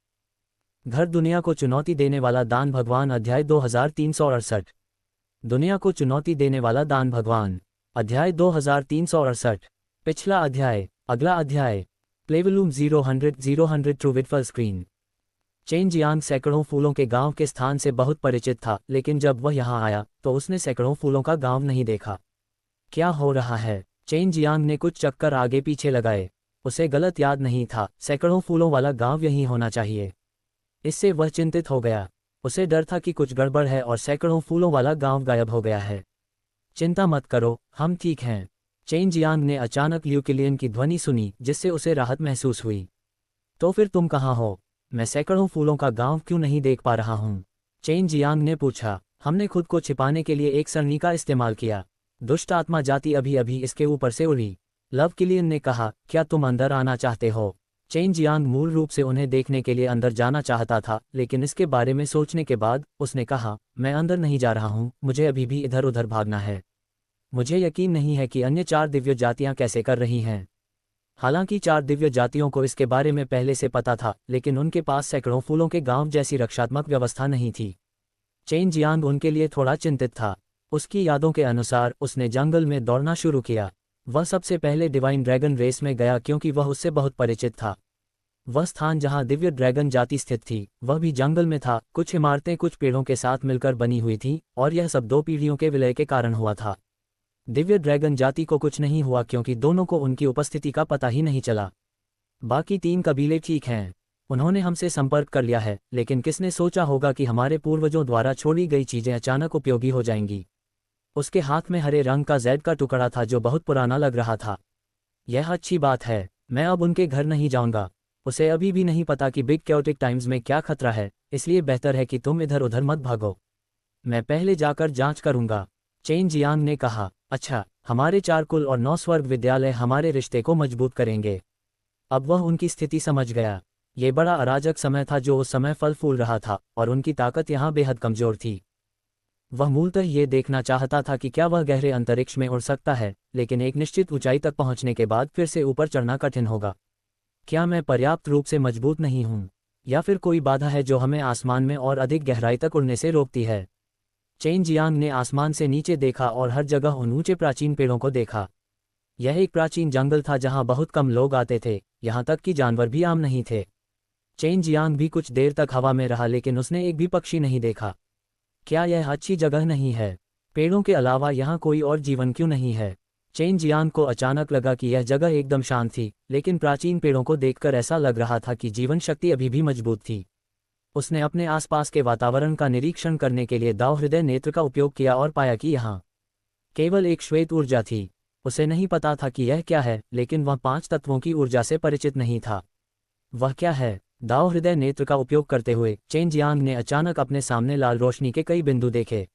A: घर दुनिया को चुनौती देने वाला दान भगवान अध्याय 2368। दुनिया को चुनौती देने वाला दान भगवान अध्याय 2368। पिछला अध्याय। अगला अध्याय। प्लेवलूम 000 ट्रू विटफल स्क्रीन। चेन जियांग सैकड़ों फूलों के गांव के स्थान से बहुत परिचित था, लेकिन जब वह यहां आया तो उसने सैकड़ों फूलों का गांव नहीं देखा। क्या हो रहा है? चेन जियांग ने कुछ चक्कर आगे पीछे लगाए। उसे गलत याद नहीं था, सैकड़ों फूलों वाला गांव यहीं होना चाहिए। इससे वह चिंतित हो गया। उसे डर था कि कुछ गड़बड़ है और सैकड़ों फूलों वाला गांव गायब हो गया है। चिंता मत करो, हम ठीक हैं। चेन जियांग ने अचानक लियू किलियन की ध्वनि सुनी, जिससे उसे राहत महसूस हुई। तो फिर तुम कहाँ हो? मैं सैकड़ों फूलों का गांव क्यों नहीं देख पा रहा हूँ? चेन जियांग ने पूछा। हमने खुद को छिपाने के लिए एक सरनी का इस्तेमाल किया। दुष्ट आत्मा जाति अभी अभी इसके ऊपर से उड़ी। लव किलियन ने कहा, क्या तुम अंदर आना चाहते हो? चेन जियांग मूल रूप से उन्हें देखने के लिए अंदर जाना चाहता था, लेकिन इसके बारे में सोचने के बाद उसने कहा, मैं अंदर नहीं जा रहा हूँ, मुझे अभी भी इधर उधर भागना है। मुझे यकीन नहीं है कि अन्य 4 दिव्य जातियां कैसे कर रही हैं। हालांकि 4 दिव्य जातियों को इसके बारे में पहले से पता था, लेकिन उनके पास सैकड़ों फूलों के गांव जैसी रक्षात्मक व्यवस्था नहीं थी। चेन जियांग उनके लिए थोड़ा चिंतित था। उसकी यादों के अनुसार उसने जंगल में दौड़ना शुरू किया। वह सबसे पहले डिवाइन ड्रैगन रेस में गया क्योंकि वह उससे बहुत परिचित था। वह स्थान जहां दिव्य ड्रैगन जाति स्थित थी वह भी जंगल में था। कुछ इमारतें कुछ पेड़ों के साथ मिलकर बनी हुई थीं और यह सब 2 पीढ़ियों के विलय के कारण हुआ था। दिव्य ड्रैगन जाति को कुछ नहीं हुआ क्योंकि दोनों को उनकी उपस्थिति का पता ही नहीं चला। बाकी 3 कबीले ठीक हैं, उन्होंने हमसे संपर्क कर लिया है, लेकिन किसने सोचा होगा कि हमारे पूर्वजों द्वारा छोड़ी गई चीजें अचानक उपयोगी हो जाएंगी। उसके हाथ में हरे रंग का ज़ेड का टुकड़ा था जो बहुत पुराना लग रहा था। यह अच्छी बात है, मैं अब उनके घर नहीं जाऊंगा। उसे अभी भी नहीं पता कि बिग कैओटिक टाइम्स में क्या खतरा है, इसलिए बेहतर है कि तुम इधर उधर मत भागो। मैं पहले जाकर जांच करूंगा। चेन जियांग ने कहा। अच्छा, हमारे 4 कुल और 9 स्वर्ग विद्यालय हमारे रिश्ते को मजबूत करेंगे। अब वह उनकी स्थिति समझ गया। ये बड़ा अराजक समय था जो उस समय फल फूल रहा था और उनकी ताकत यहाँ बेहद कमजोर थी। वह मूलतः ये देखना चाहता था कि क्या वह गहरे अंतरिक्ष में उड़ सकता है, लेकिन एक निश्चित ऊंचाई तक पहुंचने के बाद फिर से ऊपर चढ़ना कठिन होगा। क्या मैं पर्याप्त रूप से मजबूत नहीं हूं, या फिर कोई बाधा है जो हमें आसमान में और अधिक गहराई तक उड़ने से रोकती है? चेन जियांग ने आसमान से नीचे देखा और हर जगह उन ऊंचे प्राचीन पेड़ों को देखा। यह एक प्राचीन जंगल था जहां बहुत कम लोग आते थे, यहां तक कि जानवर भी आम नहीं थे। चेन जियांग भी कुछ देर तक हवा में रहा, लेकिन उसने एक भी पक्षी नहीं देखा। क्या यह अच्छी जगह नहीं है? पेड़ों के अलावा यहाँ कोई और जीवन क्यों नहीं है? चेन जियांग को अचानक लगा कि यह जगह एकदम शांत थी, लेकिन प्राचीन पेड़ों को देखकर ऐसा लग रहा था कि जीवन शक्ति अभी भी मजबूत थी। उसने अपने आसपास के वातावरण का निरीक्षण करने के लिए दाव हृदय नेत्र का उपयोग किया और पाया कि यहाँ केवल एक श्वेत ऊर्जा थी। उसे नहीं पता था कि यह क्या है, लेकिन वह 5 तत्वों की ऊर्जा से परिचित नहीं था। वह क्या है? दाव हृदय नेत्र का उपयोग करते हुए चेन जियांग ने अचानक अपने सामने लाल रोशनी के कई बिंदु देखे।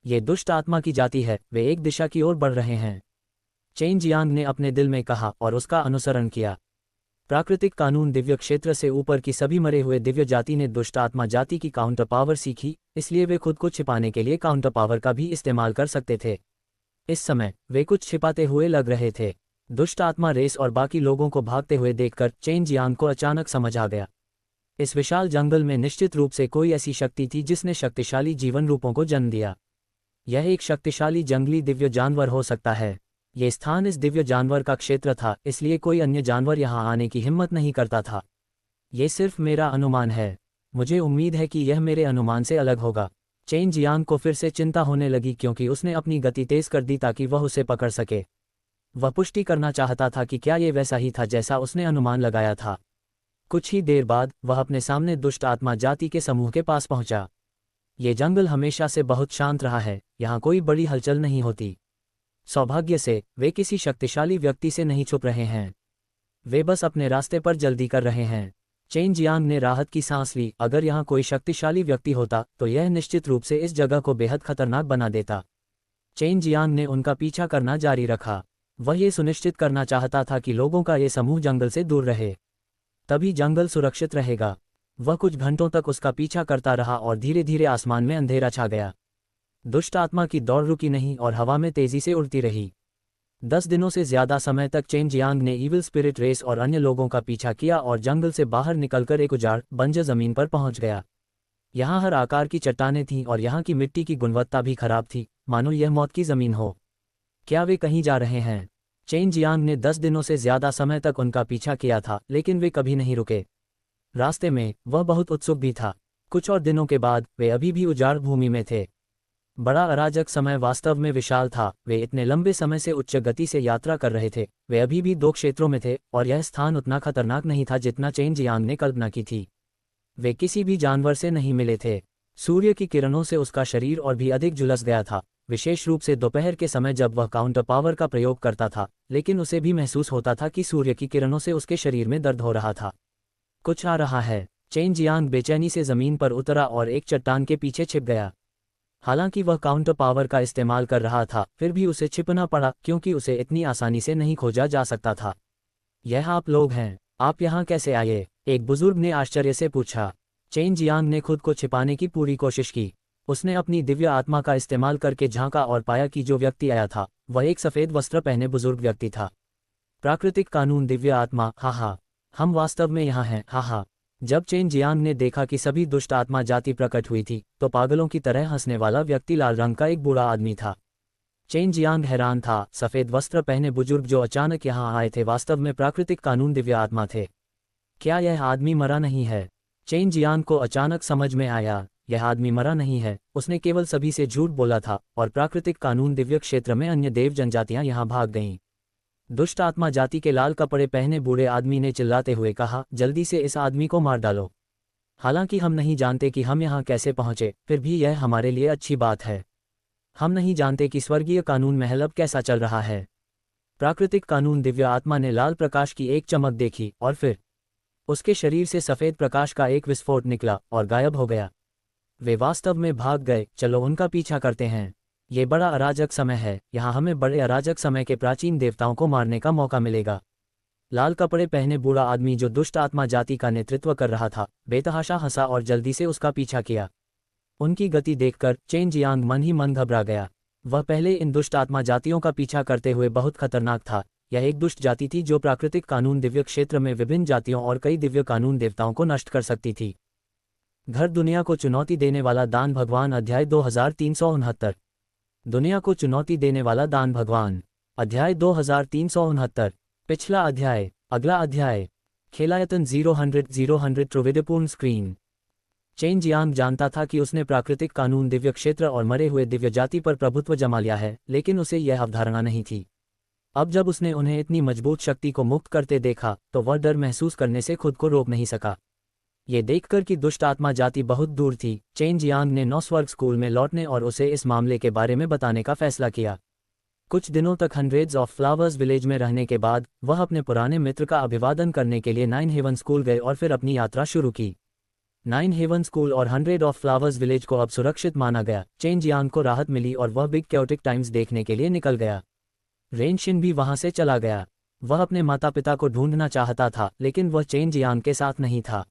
A: ये दुष्ट आत्मा की जाति है, वे एक दिशा की ओर बढ़ रहे हैं। चेन जियांग ने अपने दिल में कहा और उसका अनुसरण किया। प्राकृतिक कानून दिव्य क्षेत्र से ऊपर की सभी मरे हुए दिव्य जाति ने दुष्ट आत्मा जाति की काउंटर पावर सीखी, इसलिए वे खुद को छिपाने के लिए काउंटर पावर का भी इस्तेमाल कर सकते थे। इस समय वे कुछ छिपाते हुए लग रहे थे। दुष्ट आत्मा रेस और बाकी लोगों को भागते हुए देखकर चेन जियांग को अचानक समझ आ गया। इस विशाल जंगल में निश्चित रूप से कोई ऐसी शक्ति थी जिसने शक्तिशाली जीवन रूपों को जन्म दिया। यह एक शक्तिशाली जंगली दिव्य जानवर हो सकता है। यह स्थान इस दिव्य जानवर का क्षेत्र था, इसलिए कोई अन्य जानवर यहां आने की हिम्मत नहीं करता था। यह सिर्फ मेरा अनुमान है, मुझे उम्मीद है कि यह मेरे अनुमान से अलग होगा। चेन जियांग को फिर से चिंता होने लगी क्योंकि उसने अपनी गति तेज कर दी ताकि वह उसे पकड़ सके। वह पुष्टि करना चाहता था कि क्या ये वैसा ही था जैसा उसने अनुमान लगाया था। कुछ ही देर बाद वह अपने सामने दुष्ट आत्मा जाति के समूह के पास पहुंचा। ये जंगल हमेशा से बहुत शांत रहा है, यहाँ कोई बड़ी हलचल नहीं होती। सौभाग्य से वे किसी शक्तिशाली व्यक्ति से नहीं छुप रहे हैं, वे बस अपने रास्ते पर जल्दी कर रहे हैं। चेन जियांग ने राहत की सांस ली। अगर यहाँ कोई शक्तिशाली व्यक्ति होता तो यह निश्चित रूप से इस जगह को बेहद खतरनाक बना देता। चेन जियांग ने उनका पीछा करना जारी रखा। वह ये सुनिश्चित करना चाहता था कि लोगों का ये समूह जंगल से दूर रहे, तभी जंगल सुरक्षित रहेगा। वह कुछ घंटों तक उसका पीछा करता रहा और धीरे धीरे आसमान में अंधेरा छा गया। दुष्ट आत्मा की दौड़ रुकी नहीं और हवा में तेजी से उड़ती रही। 10 दिनों से ज्यादा समय तक चेन जियांग ने इविल स्पिरिट रेस और अन्य लोगों का पीछा किया और जंगल से बाहर निकलकर एक उजाड़ बंजर जमीन पर पहुंच गया। यहाँ हर आकार की चट्टानें थीं और यहाँ की मिट्टी की गुणवत्ता भी खराब थी, मानो यह मौत की जमीन हो। क्या वे कहीं जा रहे हैं? चेन जियांग ने 10 दिनों से ज्यादा समय तक उनका पीछा किया था, लेकिन वे कभी नहीं रुके। रास्ते में वह बहुत उत्सुक भी था। कुछ और दिनों के बाद वे अभी भी उजाड़ भूमि में थे। बड़ा अराजक समय वास्तव में विशाल था। वे इतने लंबे समय से उच्च गति से यात्रा कर रहे थे। वे अभी भी 2 क्षेत्रों में थे और यह स्थान उतना खतरनाक नहीं था जितना चेन जियांग ने कल्पना की थी। वे किसी भी जानवर से नहीं मिले थे। सूर्य की किरणों से उसका शरीर और भी अधिक झुलस गया था, विशेष रूप से दोपहर के समय जब वह काउंटर पावर का प्रयोग करता था, लेकिन उसे भी महसूस होता था कि सूर्य की किरणों से उसके शरीर में दर्द हो रहा था। कुछ आ रहा है। चेन जियांग बेचैनी से जमीन पर उतरा और एक चट्टान के पीछे छिप गया। हालांकि वह काउंटर पावर का इस्तेमाल कर रहा था, फिर भी उसे छिपना पड़ा क्योंकि उसे इतनी आसानी से नहीं खोजा जा सकता था। यह आप लोग हैं? आप यहाँ कैसे आए? एक बुजुर्ग ने आश्चर्य से पूछा। चेन जियांग ने खुद को छिपाने की पूरी कोशिश की। उसने अपनी दिव्य आत्मा का इस्तेमाल करके झांका और पाया कि जो व्यक्ति आया था वह एक सफ़ेद वस्त्र पहने बुजुर्ग व्यक्ति था। प्राकृतिक कानून दिव्य आत्मा, हा, हम वास्तव में यहाँ हैं, हा। जब चेन जियांग ने देखा कि सभी दुष्ट आत्मा जाति प्रकट हुई थी तो पागलों की तरह हंसने वाला व्यक्ति लाल रंग का एक बूढ़ा आदमी था। चेन जियांग हैरान था। सफ़ेद वस्त्र पहने बुजुर्ग जो अचानक यहाँ आए थे वास्तव में प्राकृतिक कानून दिव्य आत्मा थे। क्या यह आदमी मरा नहीं है? चेन जियांग को अचानक समझ में आया, यह आदमी मरा नहीं है। उसने केवल सभी से झूठ बोला था और प्राकृतिक कानून दिव्य क्षेत्र में अन्य देव जनजातियां यहाँ भाग गईं। दुष्ट आत्मा जाति के लाल कपड़े पहने बूढ़े आदमी ने चिल्लाते हुए कहा, जल्दी से इस आदमी को मार डालो। हालांकि हम नहीं जानते कि हम यहाँ कैसे पहुँचे, फिर भी यह हमारे लिए अच्छी बात है। हम नहीं जानते कि स्वर्गीय कानून महल अब कैसा चल रहा है। प्राकृतिक कानून दिव्य आत्मा ने लाल प्रकाश की एक चमक देखी और फिर उसके शरीर से सफ़ेद प्रकाश का एक विस्फोट निकला और गायब हो गया। वे वास्तव में भाग गए। चलो उनका पीछा करते हैं। ये बड़ा अराजक समय है, यहाँ हमें बड़े अराजक समय के प्राचीन देवताओं को मारने का मौका मिलेगा। लाल कपड़े पहने बूढ़ा आदमी जो दुष्ट आत्मा जाति का नेतृत्व कर रहा था बेतहाशा हंसा और जल्दी से उसका पीछा किया। उनकी गति देखकर चेन जियांग मन ही मन घबरा गया। वह पहले इन दुष्ट आत्मा जातियों का पीछा करते हुए बहुत खतरनाक था। यह एक दुष्ट जाति थी जो प्राकृतिक कानून दिव्य क्षेत्र में विभिन्न जातियों और कई दिव्य कानून देवताओं को नष्ट कर सकती थी। घर दुनिया को चुनौती देने वाला दान भगवान अध्याय 2369। दुनिया को चुनौती देने वाला दान भगवान अध्याय 2369। पिछला अध्याय। अगला अध्याय। खेलायतन 000 त्रिविधपूर्ण स्क्रीन। चेन जियांग जानता था कि उसने प्राकृतिक कानून दिव्य क्षेत्र और मरे हुए दिव्य जाति पर प्रभुत्व जमा लिया है, लेकिन उसे यह अवधारणा नहीं थी। अब जब उसने उन्हें इतनी मजबूत शक्ति को मुक्त करते देखा तो वह डर महसूस करने से खुद को रोक नहीं सका। ये देखकर कि दुष्ट आत्मा जाति बहुत दूर थी, चेन जियांग ने 9 स्वर्ग स्कूल में लौटने और उसे इस मामले के बारे में बताने का फैसला किया। कुछ दिनों तक हंड्रेड्स ऑफ फ्लावर्स विलेज में रहने के बाद वह अपने पुराने मित्र का अभिवादन करने के लिए 9 हेवन स्कूल गए और फिर अपनी यात्रा शुरू की। 9 हेवन स्कूल और 100 ऑफ फ्लावर्स विलेज को अब सुरक्षित माना गया। चेन जियांग को राहत मिली और वह बिग कैओटिक टाइम्स देखने के लिए निकल गया। रेनशिन भी वहां से चला गया। वह अपने माता पिता को ढूंढना चाहता था, लेकिन वह चेन जियांग के साथ नहीं था।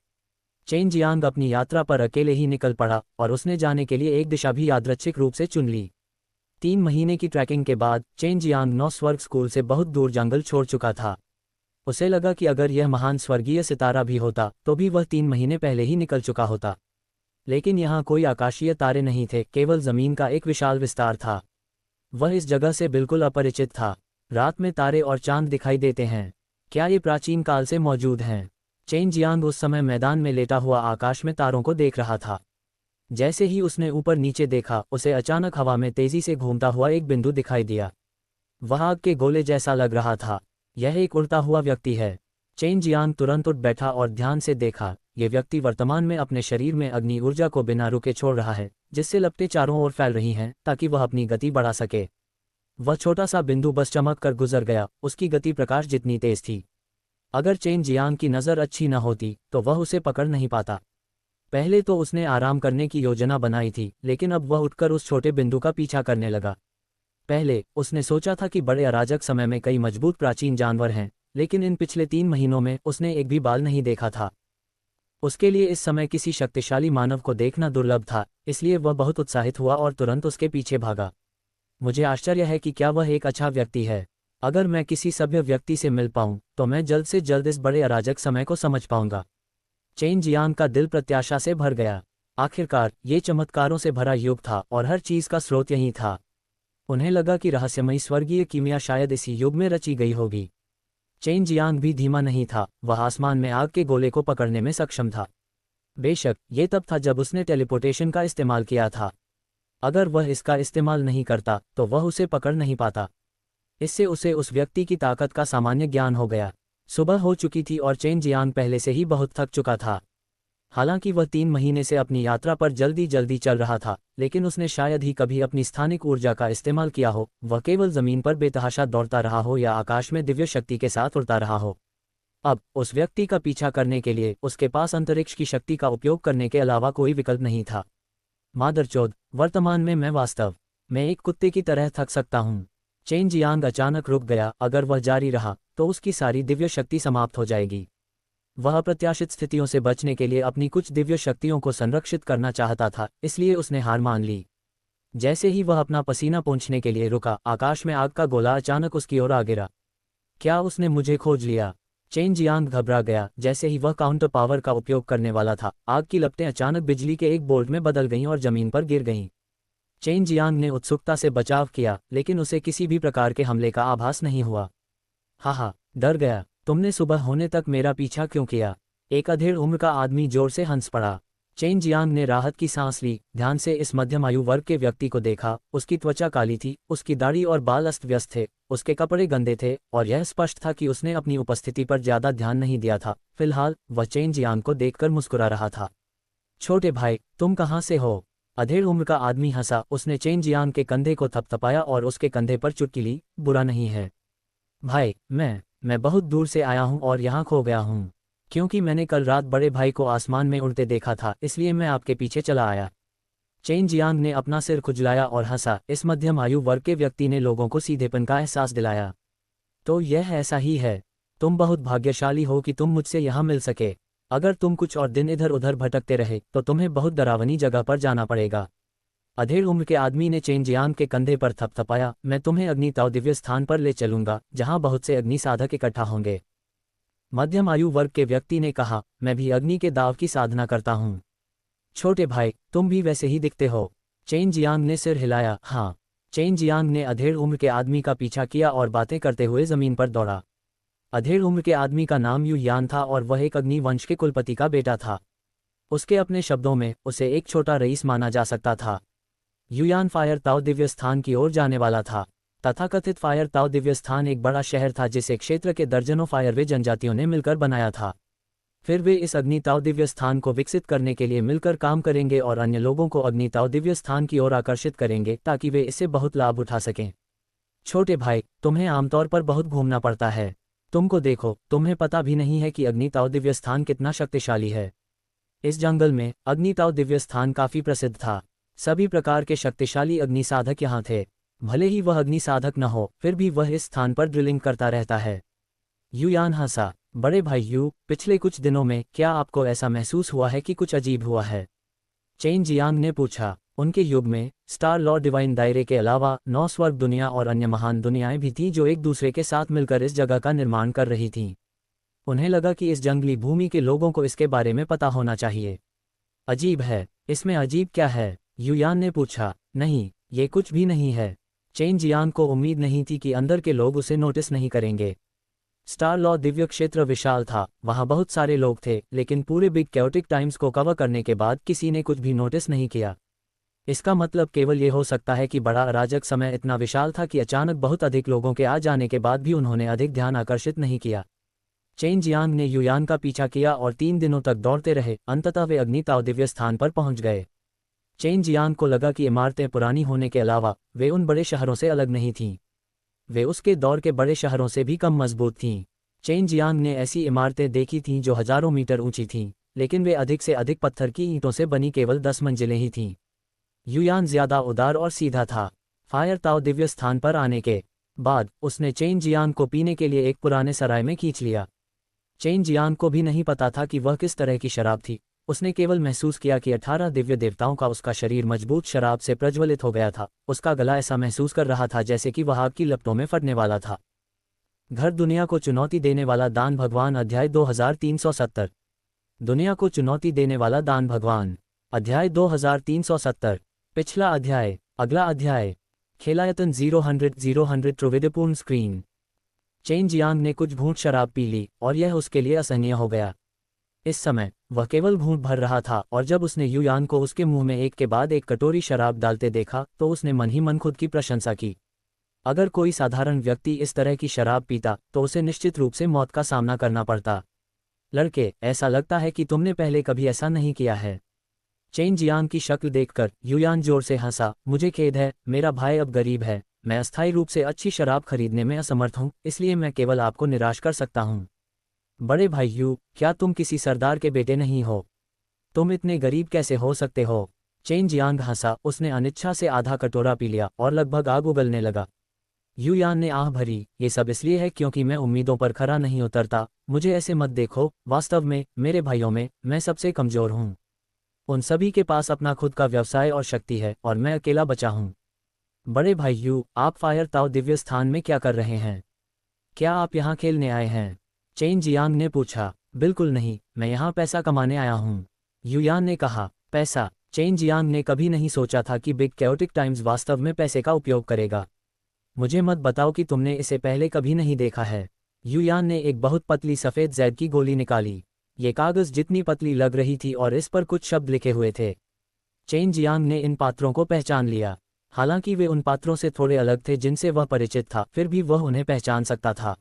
A: चेन जियांग अपनी यात्रा पर अकेले ही निकल पड़ा और उसने जाने के लिए एक दिशा भी यादृच्छिक रूप से चुन ली। 3 महीने की ट्रैकिंग के बाद चेन जियांग 9 स्वर्ग स्कूल से बहुत दूर जंगल छोड़ चुका था। उसे लगा कि अगर यह महान स्वर्गीय सितारा भी होता तो भी वह 3 महीने पहले ही निकल चुका होता। लेकिन यहाँ कोई आकाशीय तारे नहीं थे, केवल जमीन का एक विशाल विस्तार था। वह इस जगह से बिल्कुल अपरिचित था। रात में तारे और चांद दिखाई देते हैं। क्या ये प्राचीन काल से मौजूद हैं? चेन जियांग उस समय मैदान में लेटा हुआ आकाश में तारों को देख रहा था। जैसे ही उसने ऊपर नीचे देखा, उसे अचानक हवा में तेजी से घूमता हुआ एक बिंदु दिखाई दिया। वह आग के गोले जैसा लग रहा था। यह एक उड़ता हुआ व्यक्ति है। चेन जियांग तुरंत उठ बैठा और ध्यान से देखा। यह व्यक्ति वर्तमान में अपने शरीर में अग्नि ऊर्जा को बिना रुके छोड़ रहा है, जिससे लपटें चारों ओर फैल रही हैं ताकि वह अपनी गति बढ़ा सके। वह छोटा सा बिंदु बस चमक कर गुजर गया। उसकी गति प्रकाश जितनी तेज थी, अगर चेन जियांग की नज़र अच्छी न होती तो वह उसे पकड़ नहीं पाता। पहले तो उसने आराम करने की योजना बनाई थी, लेकिन अब वह उठकर उस छोटे बिंदु का पीछा करने लगा। पहले उसने सोचा था कि बड़े अराजक समय में कई मजबूत प्राचीन जानवर हैं, लेकिन इन पिछले 3 महीनों में उसने एक भी बाल नहीं देखा था। उसके लिए इस समय किसी शक्तिशाली मानव को देखना दुर्लभ था, इसलिए वह बहुत उत्साहित हुआ और तुरंत उसके पीछे भागा। मुझे आश्चर्य है कि क्या वह एक अच्छा व्यक्ति है। अगर मैं किसी सभ्य व्यक्ति से मिल पाऊं तो मैं जल्द से जल्द इस बड़े अराजक समय को समझ पाऊंगा। चेन जियांग का दिल प्रत्याशा से भर गया। आखिरकार ये चमत्कारों से भरा युग था और हर चीज का स्रोत यही था। उन्हें लगा कि रहस्यमयी स्वर्गीय कीमिया शायद इसी युग में रची गई होगी। चेन जियांग भी धीमा नहीं था, वह आसमान में आग के गोले को पकड़ने में सक्षम था। बेशक ये तब था जब उसने टेलीपोर्टेशन का इस्तेमाल किया था। अगर वह इसका इस्तेमाल नहीं करता तो वह उसे पकड़ नहीं पाता। इससे उसे उस व्यक्ति की ताकत का सामान्य ज्ञान हो गया। सुबह हो चुकी थी और चेन जियांग पहले से ही बहुत थक चुका था। हालांकि वह 3 महीने से अपनी यात्रा पर जल्दी जल्दी चल रहा था, लेकिन उसने शायद ही कभी अपनी स्थानिक ऊर्जा का इस्तेमाल किया हो। वह केवल जमीन पर बेतहाशा दौड़ता रहा हो या आकाश में दिव्य शक्ति के साथ उड़ता रहा हो। अब उस व्यक्ति का पीछा करने के लिए उसके पास अंतरिक्ष की शक्ति का उपयोग करने के अलावा कोई विकल्प नहीं था। मादरचोद, वर्तमान में मैं वास्तव में एक कुत्ते की तरह थक सकता हूँ। चेन जियांग अचानक रुक गया। अगर वह जारी रहा तो उसकी सारी दिव्य शक्ति समाप्त हो जाएगी। वह अप्रत्याशित स्थितियों से बचने के लिए अपनी कुछ दिव्य शक्तियों को संरक्षित करना चाहता था, इसलिए उसने हार मान ली। जैसे ही वह अपना पसीना पोंछने के लिए रुका, आकाश में आग का गोला अचानक उसकी ओर आ गिरा। क्या उसने मुझे खोज लिया? चेन जियांग घबरा गया। जैसे ही वह काउंटर पावर का उपयोग करने वाला था, आग की लपटें अचानक बिजली के एक बोल्ट में बदल गईं और जमीन पर गिर गईं। चेन जियांग ने उत्सुकता से बचाव किया, लेकिन उसे किसी भी प्रकार के हमले का आभास नहीं हुआ। हाहा, डर गया। तुमने सुबह होने तक मेरा पीछा क्यों किया? एक अधेड़ उम्र का आदमी जोर से हंस पड़ा। चेन जियांग ने राहत की सांस ली, ध्यान से इस मध्यम आयु वर्ग के व्यक्ति को देखा। उसकी त्वचा काली थी, उसकी दाढ़ी और बाल अस्त व्यस्त थे, उसके कपड़े गंदे थे और यह स्पष्ट था कि उसने अपनी उपस्थिति पर ज्यादा ध्यान नहीं दिया था। फिलहाल वह चेन जियांग को देखकर मुस्कुरा रहा था। छोटे भाई, तुम कहाँ से हो? अधेड़ उम्र का आदमी हंसा। उसने चेन जियांग के कंधे को थपथपाया और उसके कंधे पर चुटकी ली। बुरा नहीं है भाई, मैं बहुत दूर से आया हूँ और यहाँ खो गया हूँ। क्योंकि मैंने कल रात बड़े भाई को आसमान में उड़ते देखा था, इसलिए मैं आपके पीछे चला आया। चेन जियांग ने अपना सिर खुजलाया और हंसा। इस मध्यम आयु वर्ग के व्यक्ति ने लोगों को सीधेपन का एहसास दिलाया। तो यह ऐसा ही है। तुम बहुत भाग्यशाली हो कि तुम मुझसे यहाँ मिल सके। अगर तुम कुछ और दिन इधर उधर भटकते रहे तो तुम्हें बहुत डरावनी जगह पर जाना पड़ेगा। अधेड़ उम्र के आदमी ने चेन जियांग के कंधे पर थपथपाया। मैं तुम्हें अग्नि ताओ दिव्य स्थान पर ले चलूंगा, जहां बहुत से अग्नि साधक इकट्ठा होंगे। मध्यम आयु वर्ग के व्यक्ति ने कहा, मैं भी अग्नि के दाव की साधना करता हूँ। छोटे भाई, तुम भी वैसे ही दिखते हो। चेन जियांग ने सिर हिलाया। हाँ। चेन जियांग ने अधेड़ उम्र के आदमी का पीछा किया और बातें करते हुए जमीन पर दौड़ा। अधेड़ उम्र के आदमी का नाम यू यान था और वह एक अग्नि वंश के कुलपति का बेटा था। उसके अपने शब्दों में उसे एक छोटा रईस माना जा सकता था। युयान फायर ताओ दिव्य स्थान की ओर जाने वाला था। तथाकथित फायर ताओ दिव्य स्थान एक बड़ा शहर था जिसे क्षेत्र के दर्जनों फायरवे जनजातियों ने मिलकर बनाया था। फिर वे इस अग्नि ताओ दिव्य स्थान को विकसित करने के लिए मिलकर काम करेंगे और अन्य लोगों को अग्नि ताओ दिव्य स्थान की ओर आकर्षित करेंगे ताकि वे इससे बहुत लाभ उठा सकें। छोटे भाई, तुम्हें आमतौर पर बहुत घूमना पड़ता है। तुमको देखो, तुम्हें पता भी नहीं है कि अग्नि ताओ दिव्य स्थान कितना शक्तिशाली है। इस जंगल में अग्नि ताओ दिव्य स्थान काफी प्रसिद्ध था। सभी प्रकार के शक्तिशाली अग्नि साधक यहाँ थे। भले ही वह अग्नि साधक न हो, फिर भी वह इस स्थान पर ड्रिलिंग करता रहता है। युयान हंसा। बड़े भाई यू, पिछले कुछ दिनों में क्या आपको ऐसा महसूस हुआ है कि कुछ अजीब हुआ है? चेन जियांग ने पूछा। उनके युग में स्टार लॉ डिवाइन दायरे के अलावा 9 स्वर्ग दुनिया और अन्य महान दुनियाएं भी थीं जो एक दूसरे के साथ मिलकर इस जगह का निर्माण कर रही थीं। उन्हें लगा कि इस जंगली भूमि के लोगों को इसके बारे में पता होना चाहिए। अजीब है? इसमें अजीब क्या है? युयान ने पूछा। नहीं, ये कुछ भी नहीं है। चेन जियांग को उम्मीद नहीं थी कि अंदर के लोग उसे नोटिस नहीं करेंगे। स्टार लॉ दिव्य क्षेत्र विशाल था, वहां बहुत सारे लोग थे, लेकिन पूरे बिग कैओटिक टाइम्स को कवर करने के बाद किसी ने कुछ भी नोटिस नहीं किया। इसका मतलब केवल ये हो सकता है कि बड़ा अराजक समय इतना विशाल था कि अचानक बहुत अधिक लोगों के आ जाने के बाद भी उन्होंने अधिक ध्यान आकर्षित नहीं किया। चेन जियांग ने युयान का पीछा किया और 3 दिनों तक दौड़ते रहे। अंततः वे अग्नि ताओ दिव्य स्थान पर पहुंच गए। चेन जियांग को लगा कि इमारतें पुरानी होने के अलावा वे उन बड़े शहरों से अलग नहीं थीं। वे उसके दौर के बड़े शहरों से भी कम मजबूत थीं। चेन जियांग ने ऐसी इमारतें देखी थीं जो हजारों मीटर ऊंची थीं, लेकिन वे अधिक से अधिक पत्थर की ईंटों से बनी केवल 10 मंजिलें ही थीं। युयान ज्यादा उदार और सीधा था। फायर ताओ दिव्य स्थान पर आने के बाद उसने चेन जियांग को पीने के लिए एक पुराने सराय में खींच लिया। चेन जियांग को भी नहीं पता था कि वह किस तरह की शराब थी। उसने केवल महसूस किया कि 18 दिव्य देवताओं का उसका शरीर मजबूत शराब से प्रज्वलित हो गया था। उसका गला ऐसा महसूस कर रहा था जैसे कि वह आग की लपटों में फटने वाला था। घर दुनिया को चुनौती देने वाला दान भगवान अध्याय 2370। दुनिया को चुनौती देने वाला दान भगवान अध्याय 2370। पिछला अध्याय। अगला अध्याय। खेलायतन 0 त्रिविधपूर्ण स्क्रीन। चेन जियांग ने कुछ घूंट शराब पी ली और यह उसके लिए असहनीय हो गया। इस समय वह केवल घूंट भर रहा था और जब उसने युयान को उसके मुंह में एक के बाद एक कटोरी शराब डालते देखा तो उसने मन ही मन खुद की प्रशंसा की। अगर कोई साधारण व्यक्ति इस तरह की शराब पीता तो उसे निश्चित रूप से मौत का सामना करना पड़ता। लड़के, ऐसा लगता है कि तुमने पहले कभी ऐसा नहीं किया है। चेन जियांग की शक्ल देखकर युयान जोर से हंसा। मुझे खेद है, मेरा भाई अब गरीब है। मैं अस्थायी रूप से अच्छी शराब खरीदने में असमर्थ हूँ, इसलिए मैं केवल आपको निराश कर सकता हूँ। बड़े भाई यू, क्या तुम किसी सरदार के बेटे नहीं हो? तुम इतने गरीब कैसे हो सकते हो? चेन जियांग हंसा। उसने अनिच्छा से आधा कटोरा पी लिया और लगभग आग उगलने लगा। युयान ने आह भरी। ये सब इसलिए है क्योंकि मैं उम्मीदों पर खरा नहीं उतरता। मुझे ऐसे मत देखो, वास्तव में मेरे भाइयों में मैं सबसे कमजोर हूँ। उन सभी के पास अपना खुद का व्यवसाय और शक्ति है और मैं अकेला बचा हूँ। बड़े भाई यू, आप फायर ताओ दिव्य स्थान में क्या कर रहे हैं? क्या आप यहाँ खेलने आए हैं? चेन जियांग ने पूछा। बिल्कुल नहीं, मैं यहाँ पैसा कमाने आया हूँ, युयान ने कहा। पैसा? चेन जियांग ने कभी नहीं सोचा था कि बिग कैओटिक टाइम्स वास्तव में पैसे का उपयोग करेगा। मुझे मत बताओ कि तुमने इसे पहले कभी नहीं देखा है। युयान ने एक बहुत पतली सफ़ेद जैद की गोली निकाली। ये कागज़ जितनी पतली लग रही थी और इस पर कुछ शब्द लिखे हुए थे। चेन जियांग ने इन पात्रों को पहचान लिया। हालांकि वे उन पात्रों से थोड़े अलग थे जिनसे वह परिचित था, फिर भी वह उन्हें पहचान सकता था।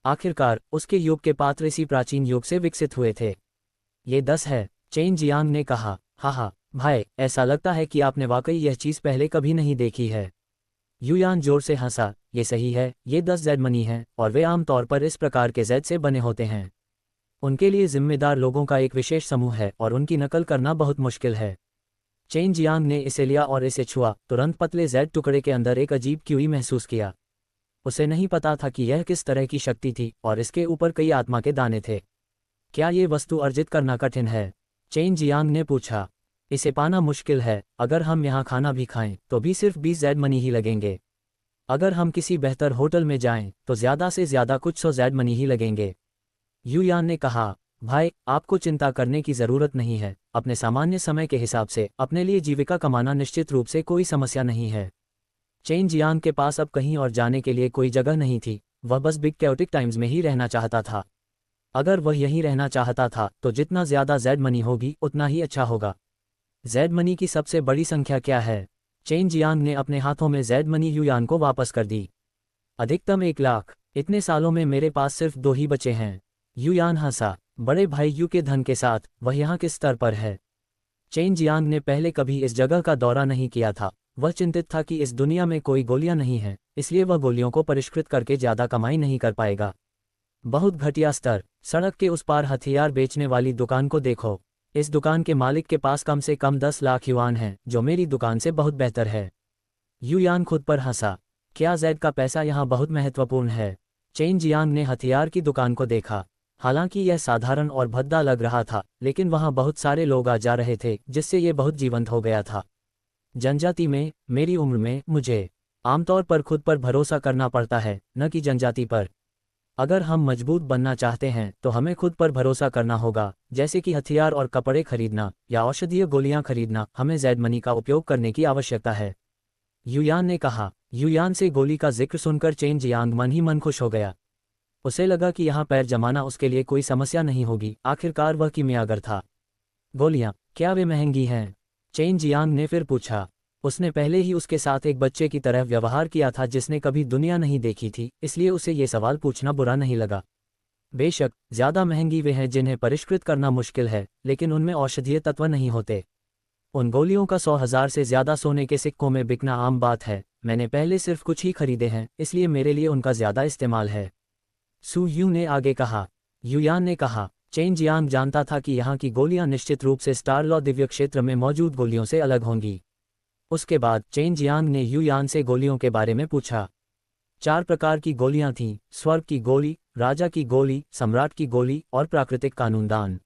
A: आखिरकार उसके युग के पात्र इसी प्राचीन युग से विकसित हुए थे। ये 10 है, चेन जियांग ने कहा। हाँ भाई, ऐसा लगता है कि आपने वाकई यह चीज़ पहले कभी नहीं देखी है। युयान जोर से हंसा। ये सही है, ये 10 जेड मनी हैं और वे आम तौर पर इस प्रकार के जेड से बने होते हैं। उनके लिए जिम्मेदार लोगों का एक विशेष समूह है और उनकी नकल करना बहुत मुश्किल है। चेन जियांग ने इसे लिया और इसे छुआ। तुरंत पतले जेड टुकड़े के अंदर एक अजीब क्यूई महसूस किया। उसे नहीं पता था कि यह किस तरह की शक्ति थी और इसके ऊपर कई आत्मा के दाने थे। क्या ये वस्तु अर्जित करना कठिन है? चेन जियांग ने पूछा। इसे पाना मुश्किल है। अगर हम यहाँ खाना भी खाएं तो भी सिर्फ 20 जेड मनी ही लगेंगे। अगर हम किसी बेहतर होटल में जाएं तो ज़्यादा से ज़्यादा कुछ 100 जेड मनी ही लगेंगे। युयान ने कहा। भाई, आपको चिंता करने की ज़रूरत नहीं है। अपने सामान्य समय के हिसाब से अपने लिए जीविका कमाना निश्चित रूप से कोई समस्या नहीं है। चेन जियांग के पास अब कहीं और जाने के लिए कोई जगह नहीं थी। वह बस बिग कैओटिक टाइम्स में ही रहना चाहता था। अगर वह यहीं रहना चाहता था तो जितना ज़्यादा जेड मनी होगी उतना ही अच्छा होगा। जेड मनी की सबसे बड़ी संख्या क्या है? चेन जियांग ने अपने हाथों में जेड मनी युयान को वापस कर दी। अधिकतम 1 लाख। इतने सालों में मेरे पास सिर्फ 2 ही बचे हैं। युयान हंसा। बड़े भाई यू के धन के साथ वह यहाँ किस स्तर पर है? चेन जियांग ने पहले कभी इस जगह का दौरा नहीं किया था। वह चिंतित था कि इस दुनिया में कोई गोलियां नहीं हैं, इसलिए वह गोलियों को परिष्कृत करके ज़्यादा कमाई नहीं कर पाएगा। बहुत घटिया स्तर। सड़क के उस पार हथियार बेचने वाली दुकान को देखो। इस दुकान के मालिक के पास कम से कम 10 लाख युआन हैं, जो मेरी दुकान से बहुत बेहतर है। युयान खुद पर हंसा। क्या जेड का पैसा यहाँ बहुत महत्वपूर्ण है? चेन जियांग ने हथियार की दुकान को देखा। हालांकि यह साधारण और भद्दा लग रहा था, लेकिन वहाँ बहुत सारे लोग आ जा रहे थे जिससे ये बहुत जीवंत हो गया था। जनजाति में, मेरी उम्र में, मुझे आमतौर पर खुद पर भरोसा करना पड़ता है, न कि जनजाति पर। अगर हम मजबूत बनना चाहते हैं तो हमें खुद पर भरोसा करना होगा, जैसे कि हथियार और कपड़े खरीदना या औषधीय गोलियां खरीदना। हमें जेड मनी का उपयोग करने की आवश्यकता है, युयान ने कहा। युयान से गोली का जिक्र सुनकर चेन जियांग मन ही मन खुश हो गया। उसे लगा कि यहाँ पैर जमाना उसके लिए कोई समस्या नहीं होगी। आखिरकार वह कीमियागर था। गोलियां, क्या वे महंगी हैं? चेन जियांग ने फिर पूछा। उसने पहले ही उसके साथ एक बच्चे की तरह व्यवहार किया था जिसने कभी दुनिया नहीं देखी थी, इसलिए उसे ये सवाल पूछना बुरा नहीं लगा। बेशक ज़्यादा महंगी वे हैं जिन्हें परिष्कृत करना मुश्किल है, लेकिन उनमें औषधीय तत्व नहीं होते। उन गोलियों का 100,000 से ज़्यादा सोने के सिक्कों में बिकना आम बात है। मैंने पहले सिर्फ कुछ ही खरीदे हैं, इसलिए मेरे लिए उनका ज़्यादा इस्तेमाल है। सू यू ने आगे कहा। युयान ने कहा, चेन जियांग जानता था कि यहाँ की गोलियां निश्चित रूप से स्टार लॉ दिव्य क्षेत्र में मौजूद गोलियों से अलग होंगी। उसके बाद चेन जियांग ने युयान से गोलियों के बारे में पूछा। 4 प्रकार की गोलियां थीं, स्वर्ग की गोली, राजा की गोली, सम्राट की गोली और प्राकृतिक कानूनदान।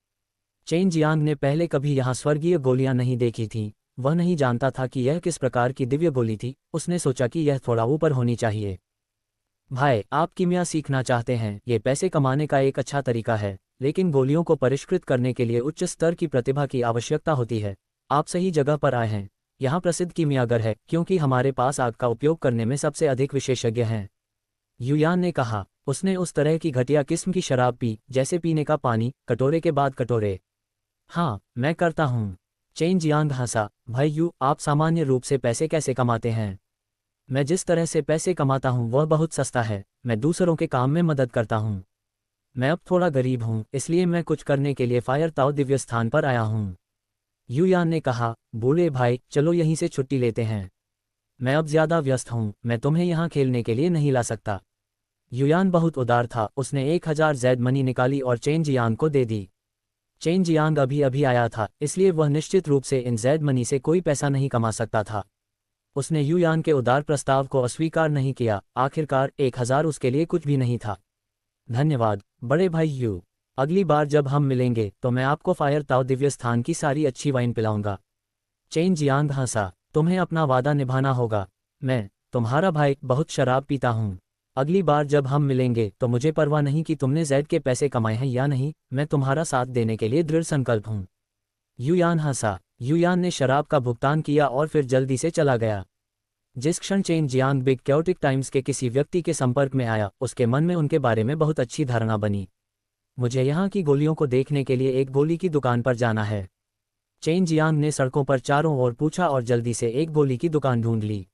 A: चेन जियांग ने पहले कभी यहाँ स्वर्गीय गोलियां नहीं देखी थीं, वह नहीं जानता था कि यह किस प्रकार की दिव्य गोली थी। उसने सोचा कि यह थोड़ा ऊपर होनी चाहिए। भाई, आप कीमिया सीखना चाहते हैं, ये पैसे कमाने का एक अच्छा तरीका है, लेकिन गोलियों को परिष्कृत करने के लिए उच्च स्तर की प्रतिभा की आवश्यकता होती है। आप सही जगह पर आए हैं। यहाँ प्रसिद्ध कीमियागर है, क्योंकि हमारे पास आग का उपयोग करने में सबसे अधिक विशेषज्ञ हैं। युयान ने कहा। उसने उस तरह की घटिया किस्म की शराब पी जैसे पीने का पानी, कटोरे के बाद कटोरे। हाँ, मैं करता हूँ। चेन जियांग हंसा। भाई यू, आप सामान्य रूप से पैसे कैसे कमाते हैं? मैं जिस तरह से पैसे कमाता हूँ वह बहुत सस्ता है। मैं दूसरों के काम में मदद करता हूँ। मैं अब थोड़ा गरीब हूँ, इसलिए मैं कुछ करने के लिए फायर ताओ दिव्य स्थान पर आया हूँ। युयान ने कहा। बूढ़े भाई, चलो यहीं से छुट्टी लेते हैं। मैं अब ज्यादा व्यस्त हूँ, मैं तुम्हें यहाँ खेलने के लिए नहीं ला सकता। युयान बहुत उदार था। उसने 1000 ज़ेड मनी निकाली और चेन जियांग को दे दी। चेन जियांग अभी अभी आया था, इसलिए वह निश्चित रूप से इन ज़ेड मनी से कोई पैसा नहीं कमा सकता था। उसने युयान के उदार प्रस्ताव को अस्वीकार नहीं किया। आखिरकार 1000 उसके लिए कुछ भी नहीं था। धन्यवाद बड़े भाई यू। अगली बार जब हम मिलेंगे तो मैं आपको फायर ताओ दिव्य स्थान की सारी अच्छी वाइन पिलाऊंगा। चेन जियांग हंसा। तुम्हें अपना वादा निभाना होगा। मैं, तुम्हारा भाई, बहुत शराब पीता हूँ। अगली बार जब हम मिलेंगे तो मुझे परवाह नहीं कि तुमने ज़ेड के पैसे कमाए हैं या नहीं, मैं तुम्हारा साथ देने के लिए दृढ़ संकल्प हूँ। युयान हंसा। युयान ने शराब का भुगतान किया और फिर जल्दी से चला गया। जिस क्षण chain Jiang big chaotic times के किसी व्यक्ति के संपर्क में आया, उसके मन में उनके बारे में बहुत अच्छी धारणा बनी। मुझे यहाँ की गोलियों को देखने के लिए एक गोली की दुकान पर जाना है। चेन जियांग ने सड़कों पर चारों ओर पूछा और जल्दी से एक गोली की दुकान ढूंढ ली।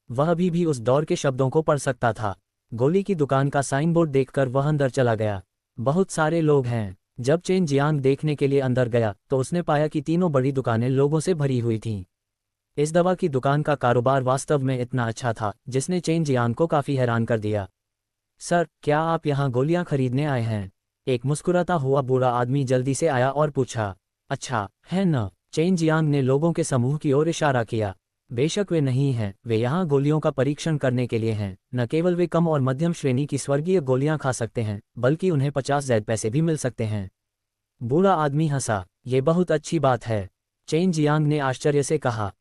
A: वह अभी भी उस दौर के शब्दों को पढ़ सकता था। गोली की दुकान का साइन बोर्ड देखकर वह अंदर चला गया। बहुत सारे लोग हैं। जब चेन जियांग देखने के लिए अंदर गया तो उसने पाया कि तीनों बड़ी दुकानें लोगों से भरी हुई थीं। इस दवा की दुकान का कारोबार वास्तव में इतना अच्छा था जिसने चेन जियांग को काफी हैरान कर दिया। सर, क्या आप यहाँ गोलियां खरीदने आए हैं? एक मुस्कुराता हुआ बूढ़ा आदमी जल्दी से आया और पूछा। अच्छा है न? चेन जियांग ने लोगों के समूह की ओर इशारा किया। बेशक वे नहीं हैं, वे यहाँ गोलियों का परीक्षण करने के लिए हैं। न केवल वे कम और मध्यम श्रेणी की स्वर्गीय गोलियां खा सकते हैं, बल्कि उन्हें 50 ज़ेड पैसे भी मिल सकते हैं। बूढ़ा आदमी हंसा। ये बहुत अच्छी बात है। चेन जियांग ने आश्चर्य से कहा।